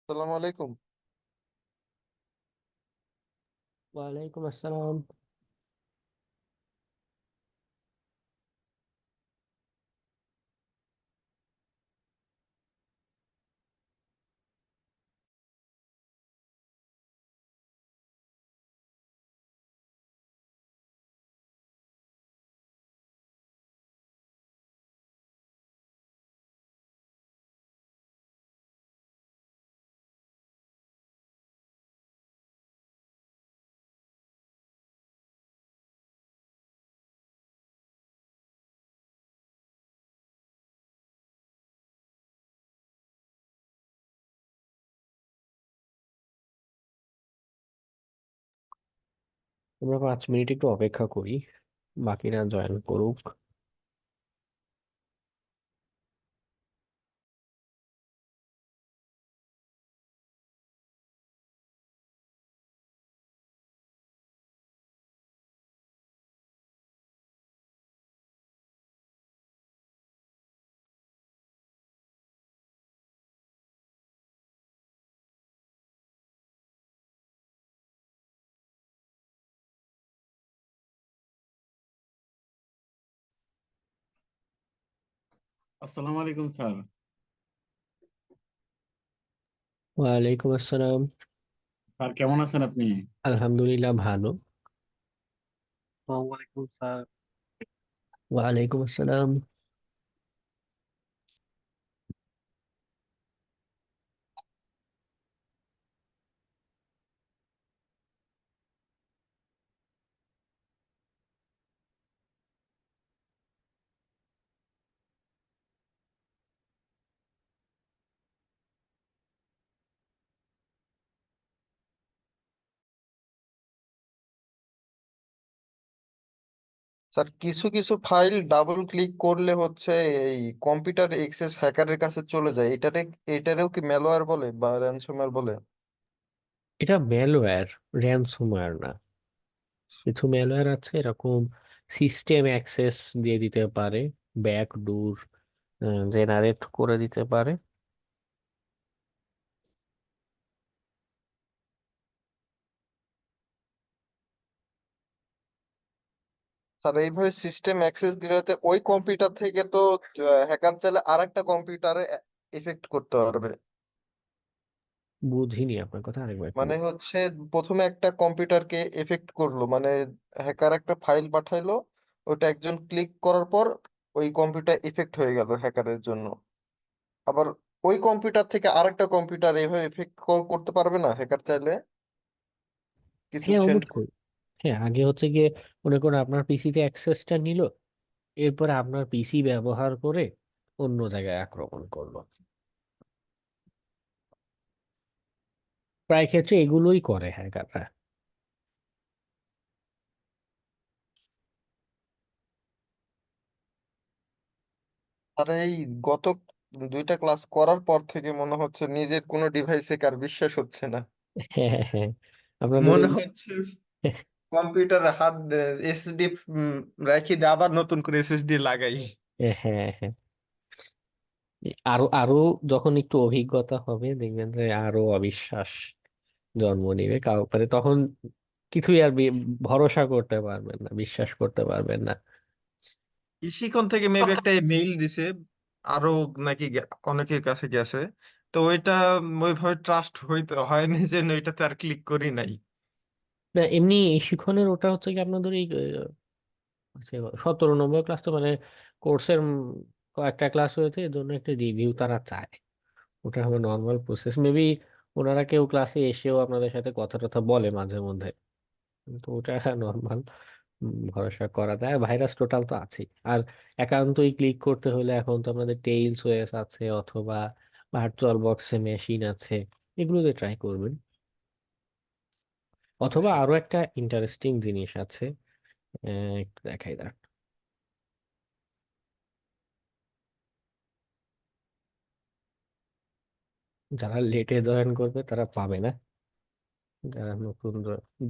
আসসালামু আলাইকুম। ওয়ালাইকুম আসসালাম। আমরা 5 মিনিট একটু অপেক্ষা করি, বাকিরা জয়েন করুক। আসসালামু আলাইকুম স্যার। ওয়ালাইকুম আসসালাম। স্যার কেমন আছেন আপনি? আলহামদুলিল্লাহ, ভালো। আসসালামু আলাইকুম স্যার। ওয়ালাইকুম আসসালাম। স্যার, কিছু কিছু ফাইল ডাবল ক্লিক করলে হচ্ছে এই কম্পিউটার এক্সেস হ্যাকারের কাছে চলে যায়। এটারেও কি ম্যালওয়্যার বলে বা র্যানসমওয়্যার বলে? এটা ম্যালওয়্যার, র্যানসমওয়্যার না। কিছু ম্যালওয়্যার আছে এরকম, সিস্টেম অ্যাক্সেস দিয়ে দিতে পারে, ব্যাকডোর জেনারেট করে দিতে পারে। স্যার, এইভাবে সিস্টেম অ্যাক্সেস দিলে ওই কম্পিউটার থেকে তো হ্যাকার চাইলে আরেকটা কম্পিউটারে এফেক্ট করতে পারবে। বুঝিনি আপনার কথা, আরেকবার একটু মানে হচ্ছে প্রথমে একটা কম্পিউটারকে এফেক্ট করলো, মানে হ্যাকার একটা ফাইল পাঠাইলো, ওটা একজন ক্লিক করার পর ওই কম্পিউটার এফেক্ট হয়ে গেল হ্যাকারের জন্য। আবার ওই কম্পিউটার থেকে আরেকটা কম্পিউটার এভাবে এফেক্ট করতে পারবে না হ্যাকার চাইলে? কিছু হ্যাঁ, সেন্ড। অবশ্যই। হ্যাঁ, আগে হচ্ছে গিয়ে মনে করুন আপনার পিসিতে অ্যাক্সেসটা নিল, এরপরে আপনার পিসি ব্যবহার করে অন্য জায়গায় আক্রমণ করলো। প্রায় ক্ষেত্রে এগুলোই করে হ্যাকাররা। আর এই গত 2টা ক্লাস করার পর থেকে মনে হচ্ছে নিজের কোনো ডিভাইসে কার বিশ্বাস হচ্ছে না। হ্যাঁ, হ্যাঁ, হ্যাঁ। আপনাদের মনে ওই হচ্ছে কম্পিউটার হার্ড এসএসডি রাখি দিয়ে আবার নতুন করে এসএসডি লাগাই। হ্যাঁ, হ্যাঁ। আরো আরো যখন একটু অভিজ্ঞতা হবে দেখবেন যে আরো অবিশ্বাস জন্ম নিবে কাউকে, তখন কিছুই আর ভরসা করতে পারবেন না, বিশ্বাস করতে পারবেন না। ইসিকন থেকে মেবি একটা মেইল দিছে, আরো নাকি অনেকের কাছে গেছে। তো ওইটা ওইভাবে ট্রাস্ট হইতে হয়নি, যে ওইটাতে আর ক্লিক করি নাই। না, এমনি এই শিখনের ওটা হচ্ছে কি আপনাদের এই 17 নম্বর ক্লাস তো, মানে কোর্সের কয়েকটা ক্লাস হয়েছে, এর জন্য একটা রিভিউ তারা চায়। ওটা হবে নর্মাল প্রসেস মেবি। ওনারা কেউ ক্লাসে এসেও আপনাদের সাথে কথা টথা বলে মাঝে মধ্যে, তো ওটা নর্মাল, ভরসা করা যায়। ভাইরাস টোটাল তো আছেই। আর একান্তই ক্লিক করতে হলে এখন তো আপনাদের টেইলস ওএস আছে, অথবা ভার্চুয়াল বক্সে মেশিন আছে, এগুলোতে ট্রাই করবেন। অথবা আচ্ছা। আরো একটা ইন্টারেস্টিং জিনিস আছে, একটু দেখাই দাঁড়। যারা লেটে জয়েন করবে তারা পাবে না, যারা নতুন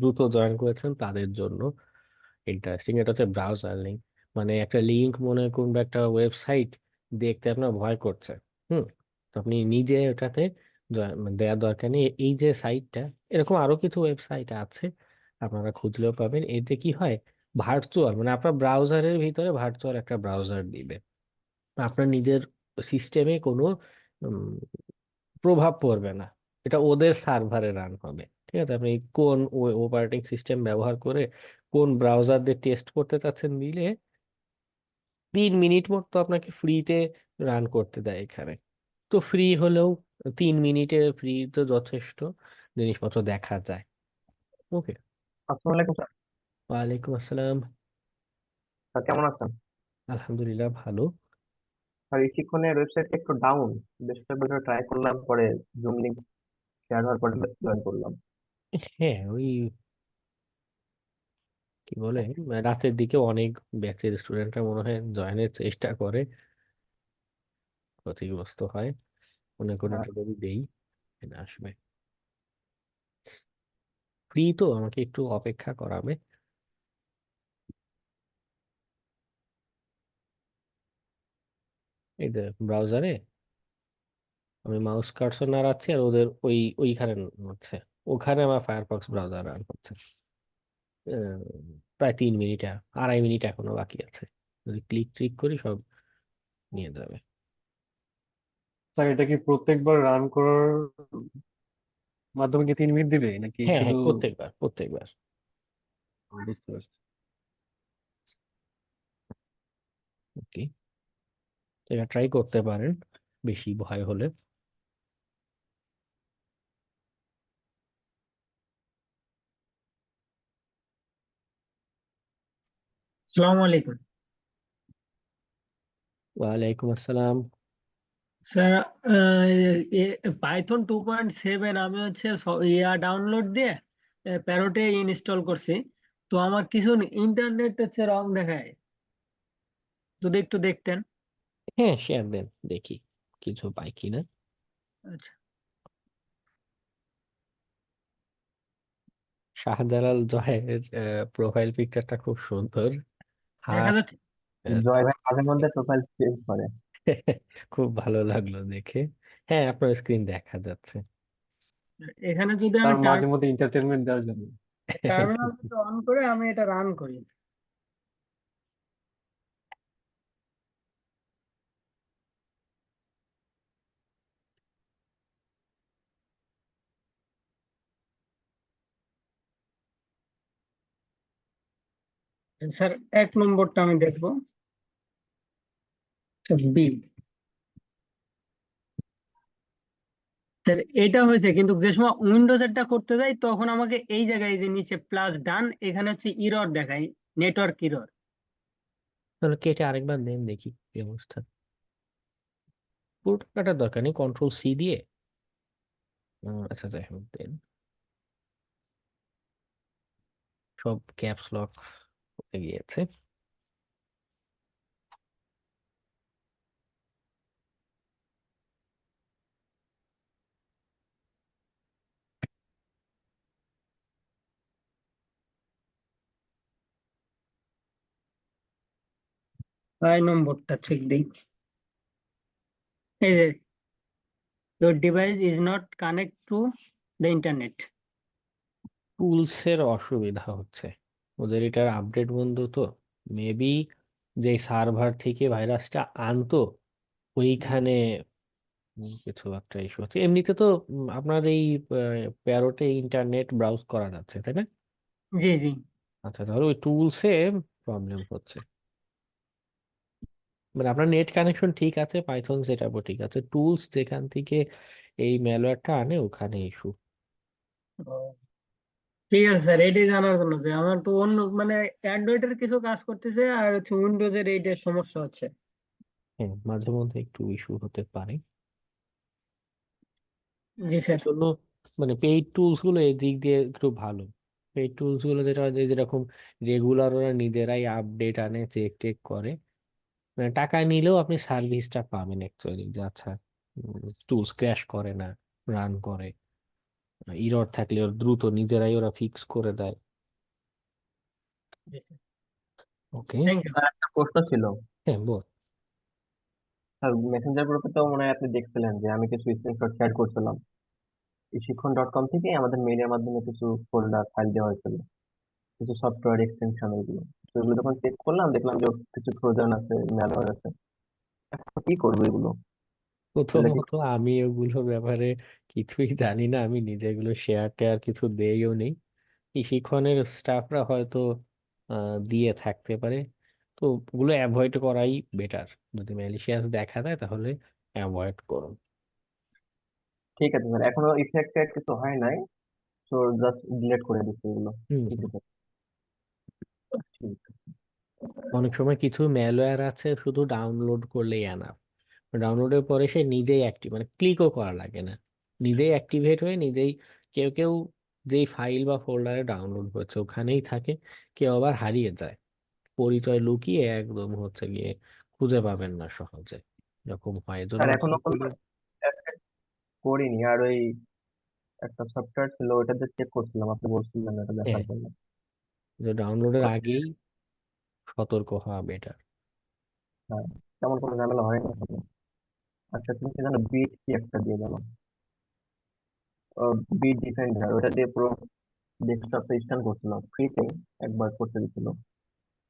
দ্রুত জয়েন করেছেন তাদের জন্য ইন্টারেস্টিং। এটা হচ্ছে ব্রাউজার লিঙ্ক। মানে একটা লিঙ্ক মনে করুন বা একটা ওয়েবসাইট দেখতে আপনার ভয় করছে, হুম, তো আপনি নিজে ওটাতে মানে দেওয়ার দরকার নেই। এই যে সাইটটা, এরকম আরো কিছু ওয়েবসাইট আছে, আপনারা খুঁজলেও পাবেন। এতে কি হয়, ভার্চুয়াল মানে আপনার ব্রাউজারের ভিতরে ভার্চুয়াল একটা ব্রাউজার দিবে, আপনার নিজের সিস্টেমে কোনো উম, প্রভাব পড়বে না। এটা ওদের সার্ভারে রান হবে, ঠিক আছে? আপনি কোন অপারেটিং সিস্টেম ব্যবহার করে কোন ব্রাউজার দিয়ে টেস্ট করতে চাচ্ছেন দিলে 3 মিনিট মতো আপনাকে ফ্রিতে রান করতে দেয় এখানে। তো ফ্রি হলেও 3 মিনিটে ফ্রি তো যথেষ্ট জিনিসপত্র দেখা যায়। ওকে। আসসালামু আলাইকুম স্যার। ওয়ালাইকুম আসসালাম। স্যার কেমন আছেন? আলহামদুলিল্লাহ ভালো। স্যার এই শিক্ষণের ওয়েবসাইটটা একটু ডাউন, বেশ কয়েকবার ট্রাই করলাম, পরে জুম লিংক শেয়ার হওয়ার পরে জয়েন করলাম। হ্যাঁ, ওই কি বলে, রাতের দিকে অনেক ব্যাচের স্টুডেন্টরা মনে হয় জয়েনের চেষ্টা করে, ক্ষতিগ্রস্ত হয়। মনে করে হ্যাঁ, এটা যদি দেই, এটা আসবে। ফ্রি তো আমাকে একটু অপেক্ষা করাবে। এই যে ব্রাউজারে আমি মাউস কার্সর নাড়াচ্ছি, আর ওদের ওইখানে হচ্ছে, ওখানে আমার ফায়ারফক্স ব্রাউজার রান হচ্ছে। আহ, প্রায় 3 মিনিট, 2.5 মিনিট এখনো বাকি আছে। যদি ক্লিক ট্রিক করি সব নিয়ে যাবে। স্যার এটা কি প্রত্যেকবার রান করার মাধ্যমে কি 3 মিনিট দিবে নাকি হ্যাঁ শুধু? হ্যাঁ, প্রত্যেকবার প্রত্যেকবার। বুঝতে পারছি। ওকে, এটা ট্রাই করতে পারেন বেশি ভয় হলে। আসসালামু আলাইকুম ওয়ালাইকুম আসসালাম। স্যার। পাইথন 2.7 আমি হচ্ছে ডাউনলোড দিয়ে প্যারোটে ইনস্টল করছি। তো আমার কিছু ইন্টারনেট হচ্ছে রং দেখায়, যদি একটু দেখতেন। হ্যাঁ, শেয়ার দেন, দেখি কিছু পাই কিনা। আচ্ছা, শাহজালাল জয়ের প্রোফাইল পিকচারটা খুব সুন্দর। দেখা হাত যাচ্ছে। জয় ভাই মাঝে মধ্যে প্রোফাইল চেঞ্জ করে। খুব ভালো লাগলো দেখে। হ্যাঁ, আপনার স্ক্রিন দেখা যাচ্ছে। এখানে যদি আমি তার মাঝে মধ্যে এন্টারটেনমেন্ট দেওয়ার জন্য। টার্মিনাল অন করে আমি এটা রান করি। স্যার 1 নম্বরটা আমি দেখবো, বি। স্যার এটা হয়েছে, কিন্তু যে সময় উইন্ডোজ এটা করতে যাই তখন আমাকে এই জায়গায়, এই যে নিচে প্লাস ডান, এখানে হচ্ছে ইরর দেখায়, নেটওয়ার্ক ইরর। তাহলে কেটে আরেকবার দেন দেখি কি অবস্থা। পুরোটা কাটার দরকার নেই, কন্ট্রোল C দিয়ে। আচ্ছা, যাই হোক দেন, সব ক্যাপস লক হয়ে গিয়েছে। 6 নম্বরটা ঠিক দিই। এই যে your device is not connect to the internet. টুলসের অসুবিধা হচ্ছে, ওদের এটার আপডেট বন্ধ তো। মেবি যে সার্ভার থেকে ভাইরাসটা আনতো ওইখানে কিছু একটা ইস্যু হচ্ছে। এমনিতে তো আপনার এই প্যারোটে ইন্টারনেট ব্রাউজ করা যাচ্ছে, তাই না? জি জি। আচ্ছা, তাহলে ওই টুলসে প্রবলেম হচ্ছে। মানে আপনার নেট কানেকশন ঠিক আছে, পাইথন সেটআপও ঠিক আছে, টুলস যেখান থেকে এই ম্যালওয়্যারটা আনে ওখানে ইস্যু। ও, ঠিক আছে স্যার, এটাই জানার জন্য যে আমার তো অন্য মানে অ্যান্ড্রয়েডের কিছু কাজ করতেছে আর হচ্ছে উইন্ডোজের এইটার সমস্যা হচ্ছে। হ্যাঁ, মাঝে মধ্যে একটু ইস্যু হতে পারে। জি স্যার। এর জন্য মানে পেইড টুলস গুলো এদিক দিয়ে একটু ভালো। পেইড টুলস গুলো যেটা হয় যে যেরকম রেগুলার ওরা নিজেরাই আপডেট আনে, চেক টেক করে, মানে টাকা নিলেও আপনি সার্ভিসটা পাবেন অ্যাকচুয়ালি, যে আচ্ছা টুলস ক্র্যাশ করে না, রান করে, ইরর থাকলে ওরা দ্রুত নিজেরাই ওরা ফিক্স করে দেয়। জি sir, okay. Thank you. Sir একটা প্রশ্ন ছিল। হ্যাঁ, বল। স্যার মেসেঞ্জার গ্রুপে তো মনে হয় আপনি দেখছিলেন যে আমি কিছু স্ক্রিনশট শেয়ার করছিলাম। শিক্ষণ.com থেকে আমাদের মেইলের মাধ্যমে কিছু ফোল্ডার ফাইল দেওয়া হয়েছিল, কিছু সফটওয়্যার এক্সটেনশন এগুলো। তো এগুলো যখন চেক করলাম দেখলাম যে কিছু ট্রোজান আছে, ম্যালওয়্যার আছে। এখন কি করবো এগুলো? এগুলো কি প্রথমত আমি ওগুলোর ব্যাপারে কিছুই জানি না, আমি নিজে এগুলো শেয়ার টেয়ার কিছু দেইও নেই। এই শিক্ষণের স্টাফরা হয়তো দিয়ে থাকতে পারে, তো ওগুলো অ্যাভয়েড করাই বেটার। যদি ম্যালিশিয়াস দেখা দেয় তাহলে অ্যাভয়েড করুন। ঠিক আছে স্যার, এখনো ইফেক্টেড কিছু হয় নাই, তো জাস্ট ডিলিট করে দিচ্ছি এগুলো। হুম ঠিক হুম। আছে, ঠিক আছে। অনেক সময় কিছু ম্যালওয়্যার আছে শুধু ডাউনলোড করলেই এনাফ, ডাউনলোডের পরে সে নিজেই অ্যাক্টিভ, মানে ক্লিকও করা লাগে না, নিজেই অ্যাক্টিভেট হয়ে নিজেই। কেউ কেউ যেই ফাইল বা ফোল্ডারে ডাউনলোড করছে ওখানেই থাকে, কেউ আবার হারিয়ে যায়, পরিচয় লুকিয়ে একদম হচ্ছে গিয়ে খুঁজে পাবেন না সহজে, এরকম হয়। এজন্য স্যার এখনো কোনো সবগুলো effect করিনি। আর ওই একটা সফটওয়্যার ছিল ওটাতে চেক করছিলাম, আপনি বলছিলেন এটা দেখার হ্যাঁ, জন্য। যে ডাউনলোডের আগেই সতর্ক হওয়া বেটার। হ্যাঁ, তেমন কোনো ঝামেলা হয়নি এখনো। আচ্ছা তুমি কি জানো বিট কি একটা দিয়ে গেল, বিট ডিফেন্ডার, ওটা দিয়ে পুরো ডেস্কটপটা স্ক্যান করছিলাম ফ্রিতে, একবার করতে দিছিল,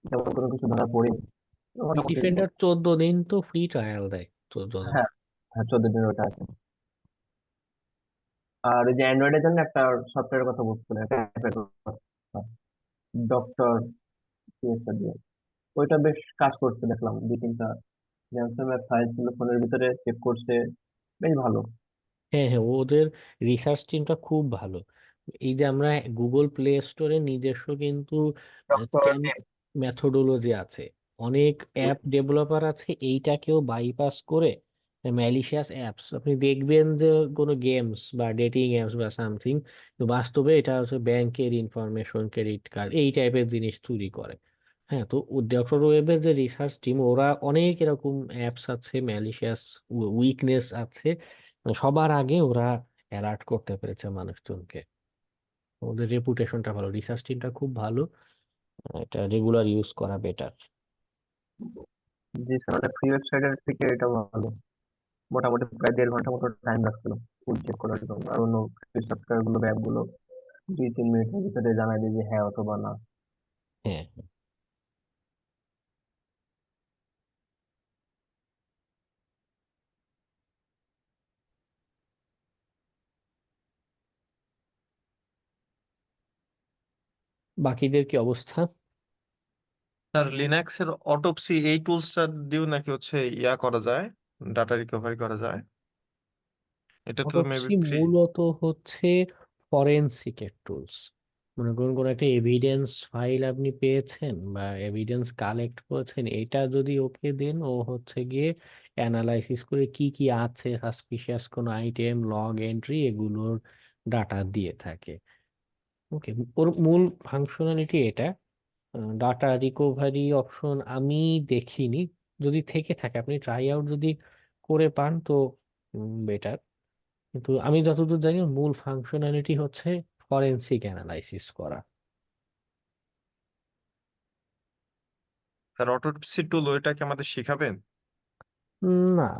তেমন কোনো কিছু ধরা পড়েনি, বিট মোটামুটি। ডিফেন্ডার 14 দিন তো ফ্রি ট্রায়াল দেয়, 14 দিন। হ্যাঁ, হ্যাঁ 14 দিনের ওটা আছে। আর ওই যে অ্যান্ড্রয়েডের জন্য একটা সফটওয়্যারের কথা বলছিলেন, একটা অ্যাপের কথা, ডক্টর কি একটা দিয়ে, ওইটা বেশ কাজ করছে, দেখলাম 2-3টা র্যানসম ফাইল ছিল ফোনের ভিতরে, চেক করছে, বেশ ভালো। হ্যাঁ হ্যাঁ, ওদের রিসার্চ টিমটা খুব ভালো। এই যে আমরা গুগল প্লে স্টোরে নিজস্ব কিন্তু ডক্টর স্ক্যান মেথোডোলজি আছে, অনেক অ্যাপ ডেভেলপার আছে এইটাকেও বাইপাস করে ম্যালিশিয়াস অ্যাপস আপনি দেখবেন যে কোনো গেমস বা ডেটিং অ্যাপস বা সামথিং, বাস্তবে এটা হচ্ছে ব্যাংকের ইনফরমেশন, ক্রেডিট কার্ড, এই টাইপের জিনিস চুরি করে। হ্যাঁ, তো ডক্টর ওয়েবের যে রিসার্চ টিম ওরা অনেক এরকম অ্যাপস আছে, ম্যালিশিয়াস উইকনেস আছে, মানে সবার আগে ওরা অ্যালার্ট করতে পেরেছে মানুষজনকে। ওদের রেপুটেশনটা ভালো, রিসার্চ টিমটা খুব ভালো, এটা রেগুলার ইউজ করা বেটার। যে স্যার ফ্রি ওয়েবসাইটের থেকে এটা ভালো। মোটামুটি প্রায় 1.5 ঘন্টা মতো টাইম লাগছিল ফুল চেক করার জন্য। আর অন্য সফটওয়্যার গুলো, অ্যাপ গুলো 2-3 মিনিটের ভিতরে জানাই দিই যে হ্যাঁ অথবা না। হ্যাঁ, বাকিদের কি অবস্থা? স্যার লিনাক্সের অটোপসি এই টুলসটা দিয়েও নাকি হচ্ছে ইয়া করা যায়, ডাটা রিকভারি করা যায়। এটা তো মেবি অটোপসি ফ্রি। মূলত হচ্ছে ফরেনসিকের টুলস। মনে করুন কোনো একটা এভিডেন্স ফাইল আপনি পেয়েছেন বা এভিডেন্স কালেক্ট করেছেন, এটা যদি ওকে দেন ও হচ্ছে গিয়ে অ্যানালাইসিস করে কি কি আছে, সাসপিশিয়াস কোন আইটেম, লগ এন্ট্রি, এগুলোর ডাটা দিয়ে থাকে। ওকে, ওর মূল ফাংশনালিটি এটা। ডাটা রিকভারি অপশন আমি দেখিনি, যদি থেকে থাকে আপনি ট্রাই আউট যদি করে পান তো বেটার। কিন্তু আমি যতদূর জানি ওর মূল ফাংশনালিটি হচ্ছে ফরেনসিক অ্যানালাইসিস করা। স্যার অটোপসি টুল ওইটা কি আমাদের শিখাবেন? না,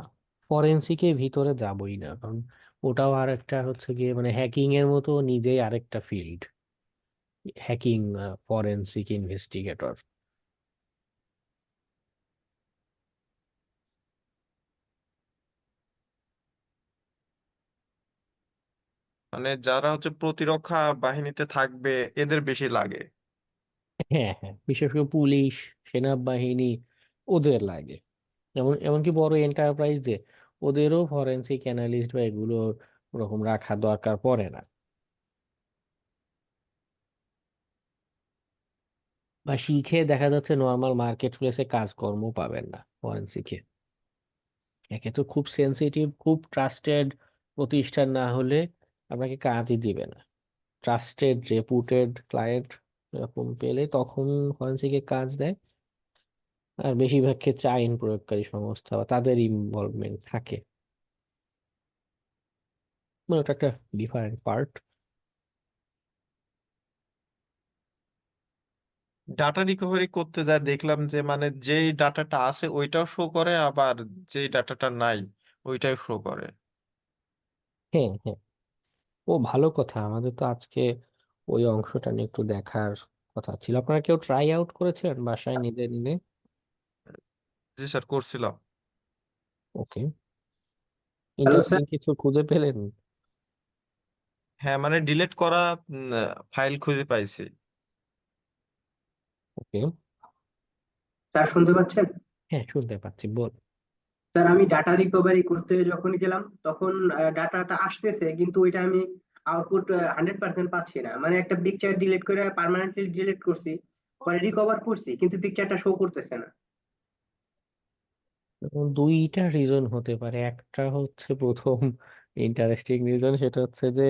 ফরেনসিকের ভিতরে যাবই না, কারণ ওটাও আর একটা হচ্ছে গিয়ে মানে হ্যাকিং এর মতো নিজেই আরেকটা ফিল্ড, হ্যাকিং ফরেনসিক ইনভেস্টিগেটর। মানে যারা হচ্ছে প্রতিরক্ষা বাহিনীতে থাকবে এদের বেশি লাগে। হ্যাঁ হ্যাঁ, বিশেষ করে পুলিশ, সেনাবাহিনী, ওদের লাগে। এমনকি বড় এন্টারপ্রাইজ যে, ওদেরও ফরেনসিক অ্যানালিস্ট বা এগুলো ওরকম রাখা দরকার পড়ে না, বা শিখে দেখা যাচ্ছে নর্মাল মার্কেট প্লেসে কাজকর্ম পাবেন না ফরেনসিকে। একে তো খুব সেনসিটিভ, খুব ট্রাস্টেড প্রতিষ্ঠান না হলে আপনাকে কাজই দিবে না। ট্রাস্টেড রেপুটেড ক্লায়েন্ট এরকম পেলে তখন ফরেনসিকে কাজ দেয়। আর বেশিরভাগ ক্ষেত্রে আইন প্রয়োগকারী সংস্থা বা তাদের ইনভলভমেন্ট থাকে, মানে ওটা একটা ডিফারেন্ট পার্ট। ডাটা রিকভারি করতে যা দেখলাম যে মানে যেই ডাটাটা আছে ওইটাও শো করে, আবার যেই ডাটাটা নাই ওইটাও শো করে। হ্যাঁ হ্যাঁ, ও ভালো কথা, আমাদের তো আজকে ওই অংশটা নিয়ে একটু দেখার কথা ছিল। আপনারা কেউ ট্রাই আউট করেছেন বাসায় নিজে নিজে? জি স্যার, করছিলাম। ওকে, হ্যালো স্যার। ইন্টারেস্টিং কিছু খুঁজে পেলেন? হ্যাঁ, মানে ডিলিট করা ফাইল খুঁজে পাইছি। ওকে, স্যার শুনতে পাচ্ছেন? হ্যাঁ শুনতে পাচ্ছি, বল। স্যার আমি ডাটা রিকভারি করতে যখনই গেলাম তখন ডাটাটা আসতেছে, কিন্তু ওইটা আমি আউটপুট 100% পাচ্ছি না। মানে একটা পিকচার ডিলিট করে পার্মানেন্টলি ডিলিট করছি, পরে রিকভার করছি, কিন্তু পিকচারটা শো করতেছে না। দুইটা রিজন হতে পারে। একটা হচ্ছে প্রথম ইন্টারেস্টিং রিজন, সেটা হচ্ছে যে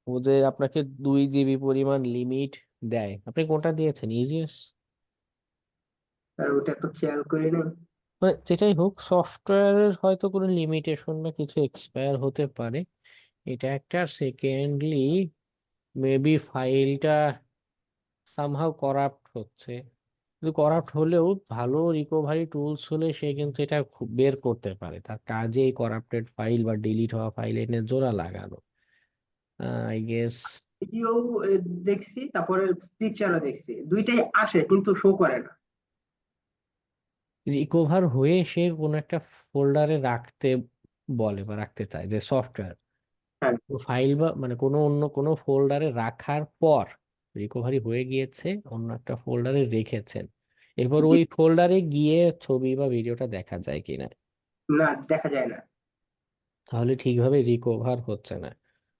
ও যে আপনাকে 2 GB পরিমাণ লিমিট দেয়। আপনি কোনটা দিয়েছেন, ইজিএস? স্যার ওটা তো খেয়াল করি নাই। মানে যেটাই হোক, সফটওয়্যারের হয়তো কোনো লিমিটেশন বা কিছু এক্সপায়ার হতে পারে, এটা একটা। সেকেন্ডলি মেবি ফাইলটা সামহাউ করাপ্ট হচ্ছে। কিন্তু করাপ্ট হলেও ভালো রিকভারি টুলস হলে সে কিন্তু এটা খুব বের করতে পারে। তার কাজে এই করাপ্টেড ফাইল বা ডিলিট হওয়া ফাইল এনে জোড়া লাগানো, আই গেস। ভিডিও দেখছি, তারপরে পিকচারও দেখছি, দুইটাই আসে কিন্তু শো করে না। রিকভার হয়ে সে কোনো একটা ফোল্ডারে রাখতে বলে বা রাখতে চায়, যে সফটওয়্যার হ্যাঁ। ফাইল বা মানে কোনো অন্য কোনো ফোল্ডারে রাখার পর রিকভারি হয়ে গিয়েছে, অন্য একটা ফোল্ডারে রেখেছেন, এরপর জি। ওই ফোল্ডারে গিয়ে ছবি বা ভিডিওটা দেখা যায় কিনা, না, দেখা যায় না। তাহলে ঠিকভাবে রিকভার হচ্ছে না।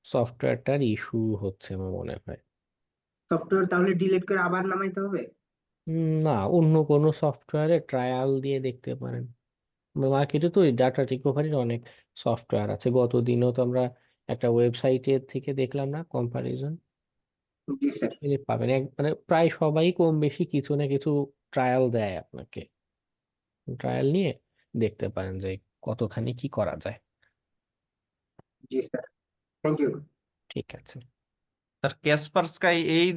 সফটওয়্যারটার ইস্যু হচ্ছে আমার মনে হয়। সফটওয়্যার তাহলে ডিলিট করে আবার নামাইতে হবে? না, অন্য কোনো সফটওয়্যারে ট্রায়াল দিয়ে দেখতে পারেন। মার্কেটে তো ডাটা রিকভারির অনেক সফটওয়্যার আছে। গতদিনও তো আমরা একটা ওয়েবসাইটের থেকে দেখলাম না, কম্পারিজন জি স্যার। পাবেন। মানে প্রায় সবাই কম বেশি কিছু না কিছু ট্রায়াল দেয় আপনাকে। ট্রায়াল নিয়ে দেখতে পারেন যে কতখানি কি করা যায়। জি স্যার, থ্যাংক ইউ। ঠিক আছে। স্যার, ক্যাসপারস্কাই এই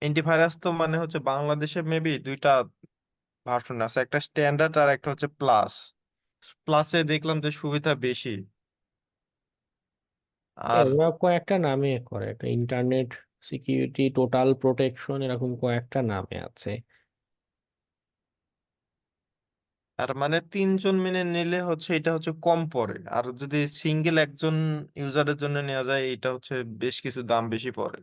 অ্যান্টিভাইরাস তো মানে হচ্ছে বাংলাদেশে মেবি দুইটা ভার্সন আছে, একটা স্ট্যান্ডার্ড আর একটা হচ্ছে প্লাস। প্লাসে দেখলাম যে সুবিধা বেশি। আর ওরা কয়েকটা নামে করে, একটা ইন্টারনেট সিকিউরিটি, টোটাল প্রোটেকশন, এরকম কয়েকটা নামে আছে। আর মানে 3 জন মিলে নিলে হচ্ছে এটা হচ্ছে কম পড়ে, আর যদি সিঙ্গেল একজন ইউজারের জন্য নেওয়া যায় এটা হচ্ছে বেশ কিছু দাম বেশি পড়ে।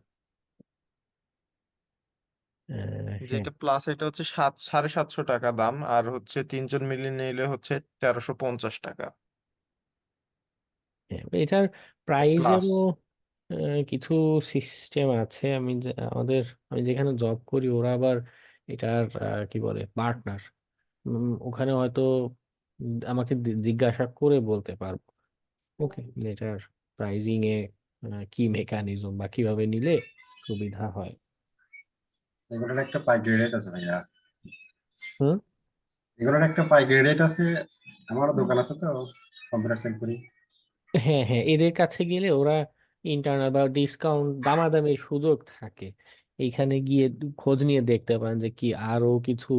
হ্যাঁ, যেটা প্লাস এটা হচ্ছে 750 টাকা দাম, আর হচ্ছে 3 জন মিলে নিলে হচ্ছে 1350 টাকা হ্যাঁ, এটার প্লাস। প্রাইজেরও কিছু সিস্টেম আছে। আমি যেখানে জব করি ওরা আবার এটার কি বলে পার্টনার, ওখানে হয়তো আমাকে জিজ্ঞাসা করে বলতে পারবো। ওকে, এটার প্রাইজিং এ কি মেকানিজম বা কিভাবে নিলে সুবিধা হয়। এগুলোর একটা পাইকারি রেট আছে ভাইয়া। হুম। এগুলোর একটা পাইকারি রেট আছে। আমারও দোকান আছে তো, কম্পিউটার সেল করি। হ্যাঁ হ্যাঁ, এদের কাছে গেলে ওরা ইন্টারনাল বা ডিসকাউন্ট দামাদামির সুযোগ থাকে। এইখানে গিয়ে খোঁজ নিয়ে দেখতে পারেন যে কি আরো কিছু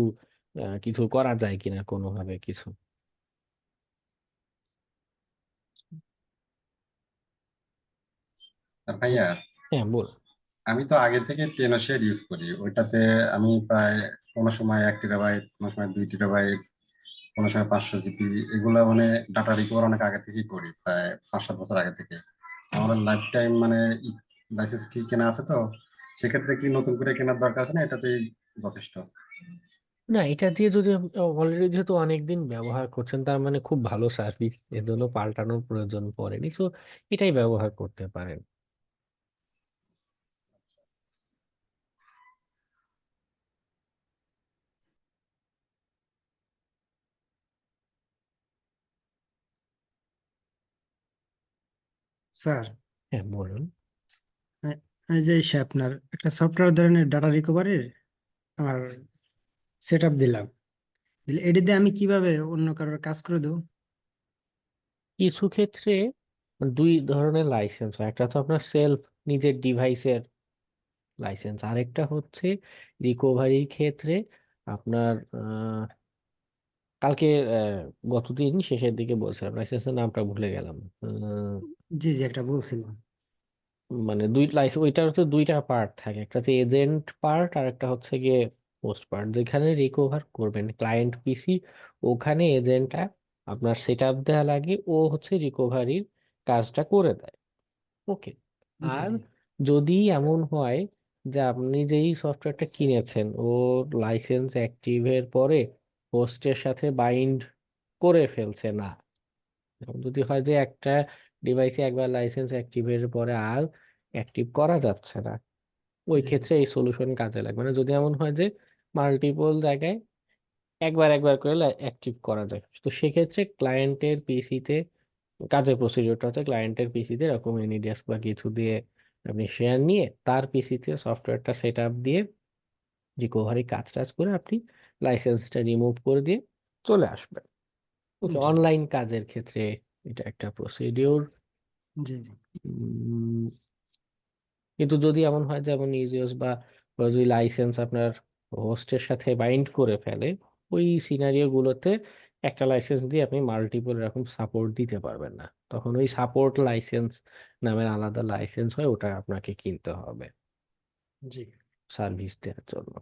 কিছু করা যায় কিনা কোনোভাবে কিছু। আর ভাইয়া, হ্যাঁ বল। আমি তো আগে থেকে টেনোশের ইউজ করি। ওইটাতে আমি প্রায় কোনো সময় 1 টেরাবাইট, কোনো সময় 2 টেরাবাইট, কোনো সময় 500 জিবি, এগুলা মানে ডাটা রিকভার অনেক আগে থেকেই করি, প্রায় 5-7 বছর আগে থেকে। আমার লাইফ টাইম মানে লাইসেন্স কি কেনা আছে তো, সেক্ষেত্রে কি নতুন করে কেনার দরকার আছে না, এটাতেই যথেষ্ট? না, এটা দিয়ে যদি অলরেডি যেহেতু অনেকদিন ব্যবহার করছেন, তার মানে খুব ভালো সার্ভিস, এর জন্য পাল্টানোর প্রয়োজন পড়েনি। সো এটাই ব্যবহার করতে পারেন। স্যার, হ্যাঁ বলুন। এই যে সে আপনার একটা সফটওয়্যার ধরনের ডাটা রিকভারির আমার সেট আপ দিলাম, দিলে এটি দিয়ে আমি কিভাবে অন্য কারোর কাজ করে দেবো? কিছু ক্ষেত্রে দুই ধরনের লাইসেন্স হয়। একটা তো আপনার সেলফ, নিজের ডিভাইসের লাইসেন্স। আরেকটা হচ্ছে রিকভারির ক্ষেত্রে আপনার কালকে গতদিন শেষের দিকে বলছিলাম, লাইসেন্সের নামটা ভুলে গেলাম। জি জি, একটা বলছিলাম। মানে ওইটার হচ্ছে দুইটা পার্ট থাকে, একটা হচ্ছে এজেন্ট পার্ট আর একটা হচ্ছে গিয়ে পোস্ট পার্ট। যেখানে রিকভার করবেন ক্লায়েন্ট পিসি, ওখানে এজেন্টটা আপনার সেট আপ দেওয়া লাগে, ও হচ্ছে রিকভারির কাজটা করে দেয়। ওকে। জি আর জি যদি এমন হয় যে আপনি যেই সফটওয়্যারটা কিনেছেন ওর লাইসেন্স অ্যাক্টিভের পরে হোস্টের সাথে বাইন্ড করে ফেলছে না, এখন যদি হয় যে একটা ডিভাইসে একবার লাইসেন্স অ্যাক্টিভের পরে আর অ্যাক্টিভ করা যাচ্ছে না, ওই জি জি ক্ষেত্রে এই সলিউশন কাজে লাগবে। মানে যদি এমন হয় যে মাল্টিপল জায়গায় একবার একবার করে অ্যাক্টিভ করা যায়, তো সেক্ষেত্রে ক্লায়েন্টের পিসিতে কাজের প্রসিডিওরটা হচ্ছে ক্লায়েন্টের পিসিতে এরকম এনিডেস্ক বা কিছু দিয়ে আপনি শেয়ার নিয়ে তার পিসিতে সফটওয়্যারটা সেট আপ দিয়ে রিকভারি কাজ টাজ করে আপনি লাইসেন্সটা রিমুভ করে দিয়ে চলে আসবেন। ওকে, জি অনলাইন কাজের ক্ষেত্রে এটা একটা প্রসিডিওর। জি জি কিন্তু যদি এমন হয় যেমন ইউজিওস বা যদি লাইসেন্স আপনার হোস্টের সাথে বাইন্ড করে ফেলে, ওই সিনারিও গুলোতে একটা লাইসেন্স দিয়ে আপনি মাল্টিপল এরকম সাপোর্ট দিতে পারবেন না, তখন ওই সাপোর্ট লাইসেন্স নামের আলাদা লাইসেন্স হয়, ওটা আপনাকে কিনতে হবে জি সার্ভিস দেওয়ার জন্য।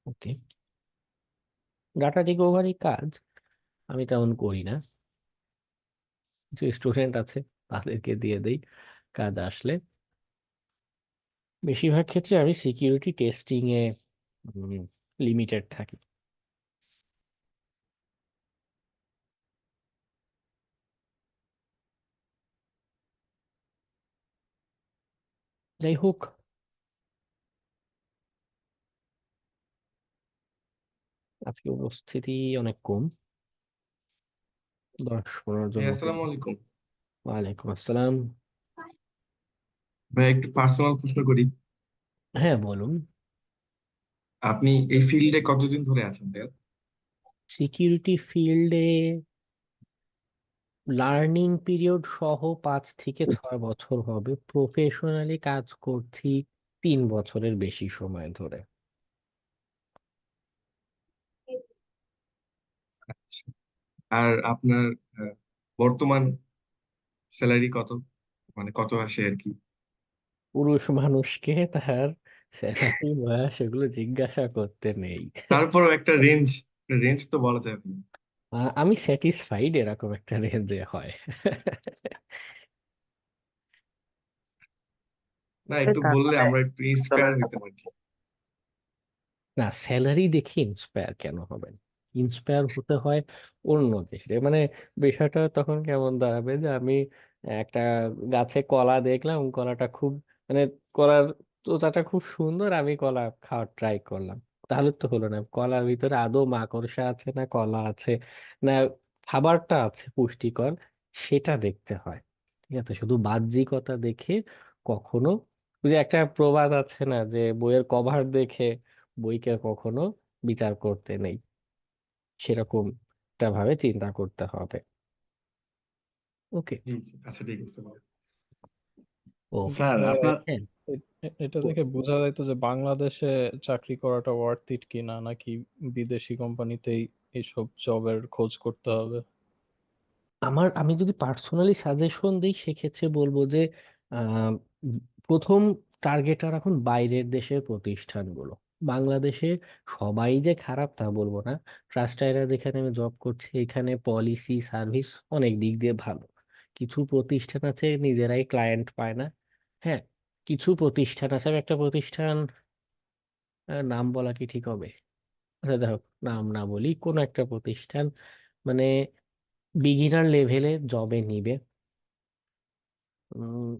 ওকে, ডাটা রিকভারি কাজ আমি তেমন করি না, কিছু স্টুডেন্ট আছে তাদেরকে দিয়ে দেই কাজ আসলে। বেশিরভাগ ক্ষেত্রে আমি সিকিউরিটি টেস্টিং এ লিমিটেড থাকি। যাই হোক, আজকে উপস্থিতি অনেক কম, 10-15 জন ভাই মতো। আসসালামু আলাইকুম। ওয়ালাইকুম আসসালাম। ভাই একটু পার্সোনাল প্রশ্ন করি। হ্যাঁ বলুন। আপনি এই ফিল্ডে কতদিন ধরে আছেন ভাইয়া? সিকিউরিটি ফিল্ডে লার্নিং পিরিয়ড সহ 5 থেকে 6 বছর হবে, প্রফেশনালি কাজ করছি 3 বছরের বেশি সময় ধরে। আচ্ছা। আর আপনার আহ, বর্তমান স্যালারি কত, মানে কত আসে আর কি? পুরুষ মানুষকে তার স্যালারি বা সেগুলো জিজ্ঞাসা করতে নেই। তারপরও একটা রেঞ্জ, রেঞ্জ তো বলা যাবে না। আমি স্যাটিসফাইড এরকম একটা রেঞ্জে হয়। না, একটু তার বললে মানে আমরা একটু ইন্সপায়ার হইতে পারি। না, স্যালারি দেখে ইন্সপায়ার কেন হবেন? ইন্সপায়ার হতে হয় অন্য দিকে। মানে বিষয়টা তখন কেমন দাঁড়াবে যে আমি একটা গাছে কলা দেখলাম, কলাটা খুব মানে কলার তোতাটা খুব সুন্দর, আমি কলা খাওয়ার ট্রাই করলাম, তাহলে তো হলো না। কলার ভিতরে আদৌ মাকড়সা আছে না কলা আছে না খাবারটা আছে পুষ্টিকর, সেটা দেখতে হয়। ঠিক আছে, শুধু বাহ্যিকতা দেখে কখনো, ওই যে একটা প্রবাদ আছে না যে বইয়ের কভার দেখে বইকে কখনো বিচার করতে নেই, সেরকম একটা ভাবে চিন্তা করতে হবে। ওকে। জি জি, আচ্ছা ঠিক আছে ভাই। ওকে। স্যার আপনার হ্যাঁ। এটা ব- দেখে বোঝা যাইতো যে বাংলাদেশে চাকরি করাটা ওয়ার্থ ইট কিনা, নাকি বিদেশি কোম্পানিতেই এইসব জবের খোঁজ করতে হবে। আমি যদি পার্সোনালি সাজেশন দিই সেক্ষেত্রে বলবো যে আহ, উম, প্রথম টার্গেট রাখুন বাইরের দেশের প্রতিষ্ঠানগুলো। বাংলাদেশে সবাই যে খারাপ তা বলবো না, ট্রাস্টাইরা যেখানে আমি জব করছি এখানে পলিসি সার্ভিস অনেক দিক দিয়ে ভালো। কিছু প্রতিষ্ঠান আছে নিজেরাই ক্লায়েন্ট পায় না। হ্যাঁ, কিছু প্রতিষ্ঠান আছে, আমি একটা প্রতিষ্ঠান নাম বলা কি ঠিক হবে? আচ্ছা দেখো, নাম না বলি, কোন একটা প্রতিষ্ঠান মানে বিগিনার লেভেলে জবে নিবে, উম,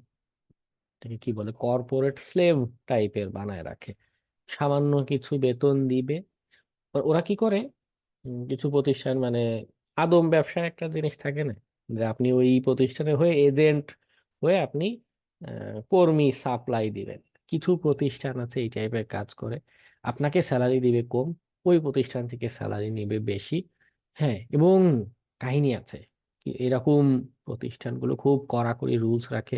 এটাকে কি বলে, কর্পোরেট স্লেভ টাইপের বানায় রাখে, সামান্য কিছু বেতন দিবে। ওরা কি করে, কিছু প্রতিষ্ঠান মানে আদম ব্যবসা একটা জিনিস থাকে না, যে আপনি ওই প্রতিষ্ঠানে হয়ে এজেন্ট হয়ে আপনি কর্মী সাপ্লাই দিবেন। কিছু প্রতিষ্ঠান আছে এই টাইপের কাজ করে, আপনাকে স্যালারি দিবে কম, ওই প্রতিষ্ঠান থেকে স্যালারি নিবে বেশি। হ্যাঁ, এবং কাহিনী আছে এরকম প্রতিষ্ঠানগুলো খুব কড়াকড়ি রুলস রাখে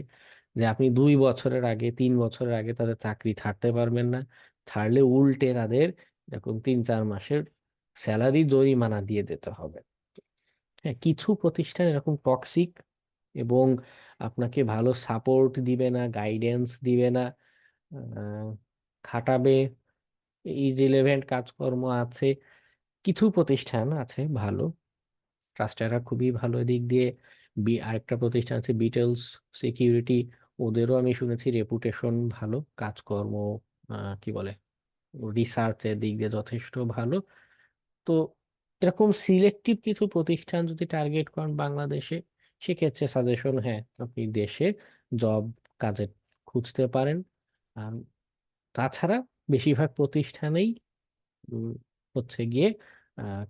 যে আপনি 2 বছরের আগে 3 বছরের আগে তাদের চাকরি ছাড়তে পারবেন না, ছাড়লে উল্টে তাদের এরকম 3-4 মাসের স্যালারি জরিমানা দিয়ে যেতে হবে। হ্যাঁ, কিছু প্রতিষ্ঠান এরকম টক্সিক এবং আপনাকে ভালো সাপোর্ট দিবে না, গাইডেন্স দিবে না, আহ, খাটাবে, ইররিলেভেন্ট কাজকর্ম আছে। কিছু প্রতিষ্ঠান আছে ভালো, ট্রাস্টেরা খুবই ভালো দিক দিয়ে। আরেকটা প্রতিষ্ঠান আছে বিটেলস সিকিউরিটি, ওদেরও আমি শুনেছি রেপুটেশন ভালো, কাজকর্ম কি বলে রিসার্চের দিক দিয়ে যথেষ্ট ভালো। তো এরকম সিলেক্টিভ কিছু প্রতিষ্ঠান যদি টার্গেট করেন বাংলাদেশে, সেক্ষেত্রে সাজেশন, হ্যাঁ আপনি দেশে জব কাজে খুঁজতে পারেন। আর তাছাড়া বেশিরভাগ প্রতিষ্ঠানেই উম, হচ্ছে গিয়ে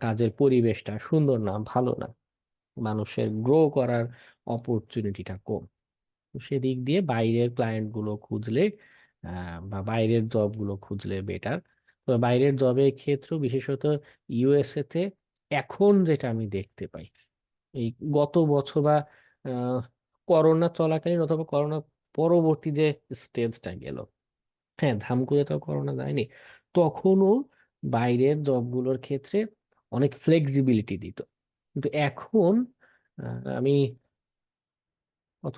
কাজের পরিবেশটা সুন্দর না, ভালো না, মানুষের গ্রো করার অপরচুনিটিটা কম। তো সেদিক দিয়ে বাইরের ক্লায়েন্ট গুলো খুঁজলে বা বাইরের জব গুলো খুঁজলে বেটার। তো বাইরের জবের ক্ষেত্রেও বিশেষত ইউএসএ তে এখন যেটা আমি দেখতে পাই, এই গত বছর বা আহ, করোনা চলাকালীন অথবা করোনা পরবর্তী যে স্টেজটা গেল, হ্যাঁ ধাম করে তো করোনা যায়নি, তখনও বাইরের জবগুলোর ক্ষেত্রে অনেক ফ্লেক্সিবিলিটি দিত। কিন্তু এখন আমি কত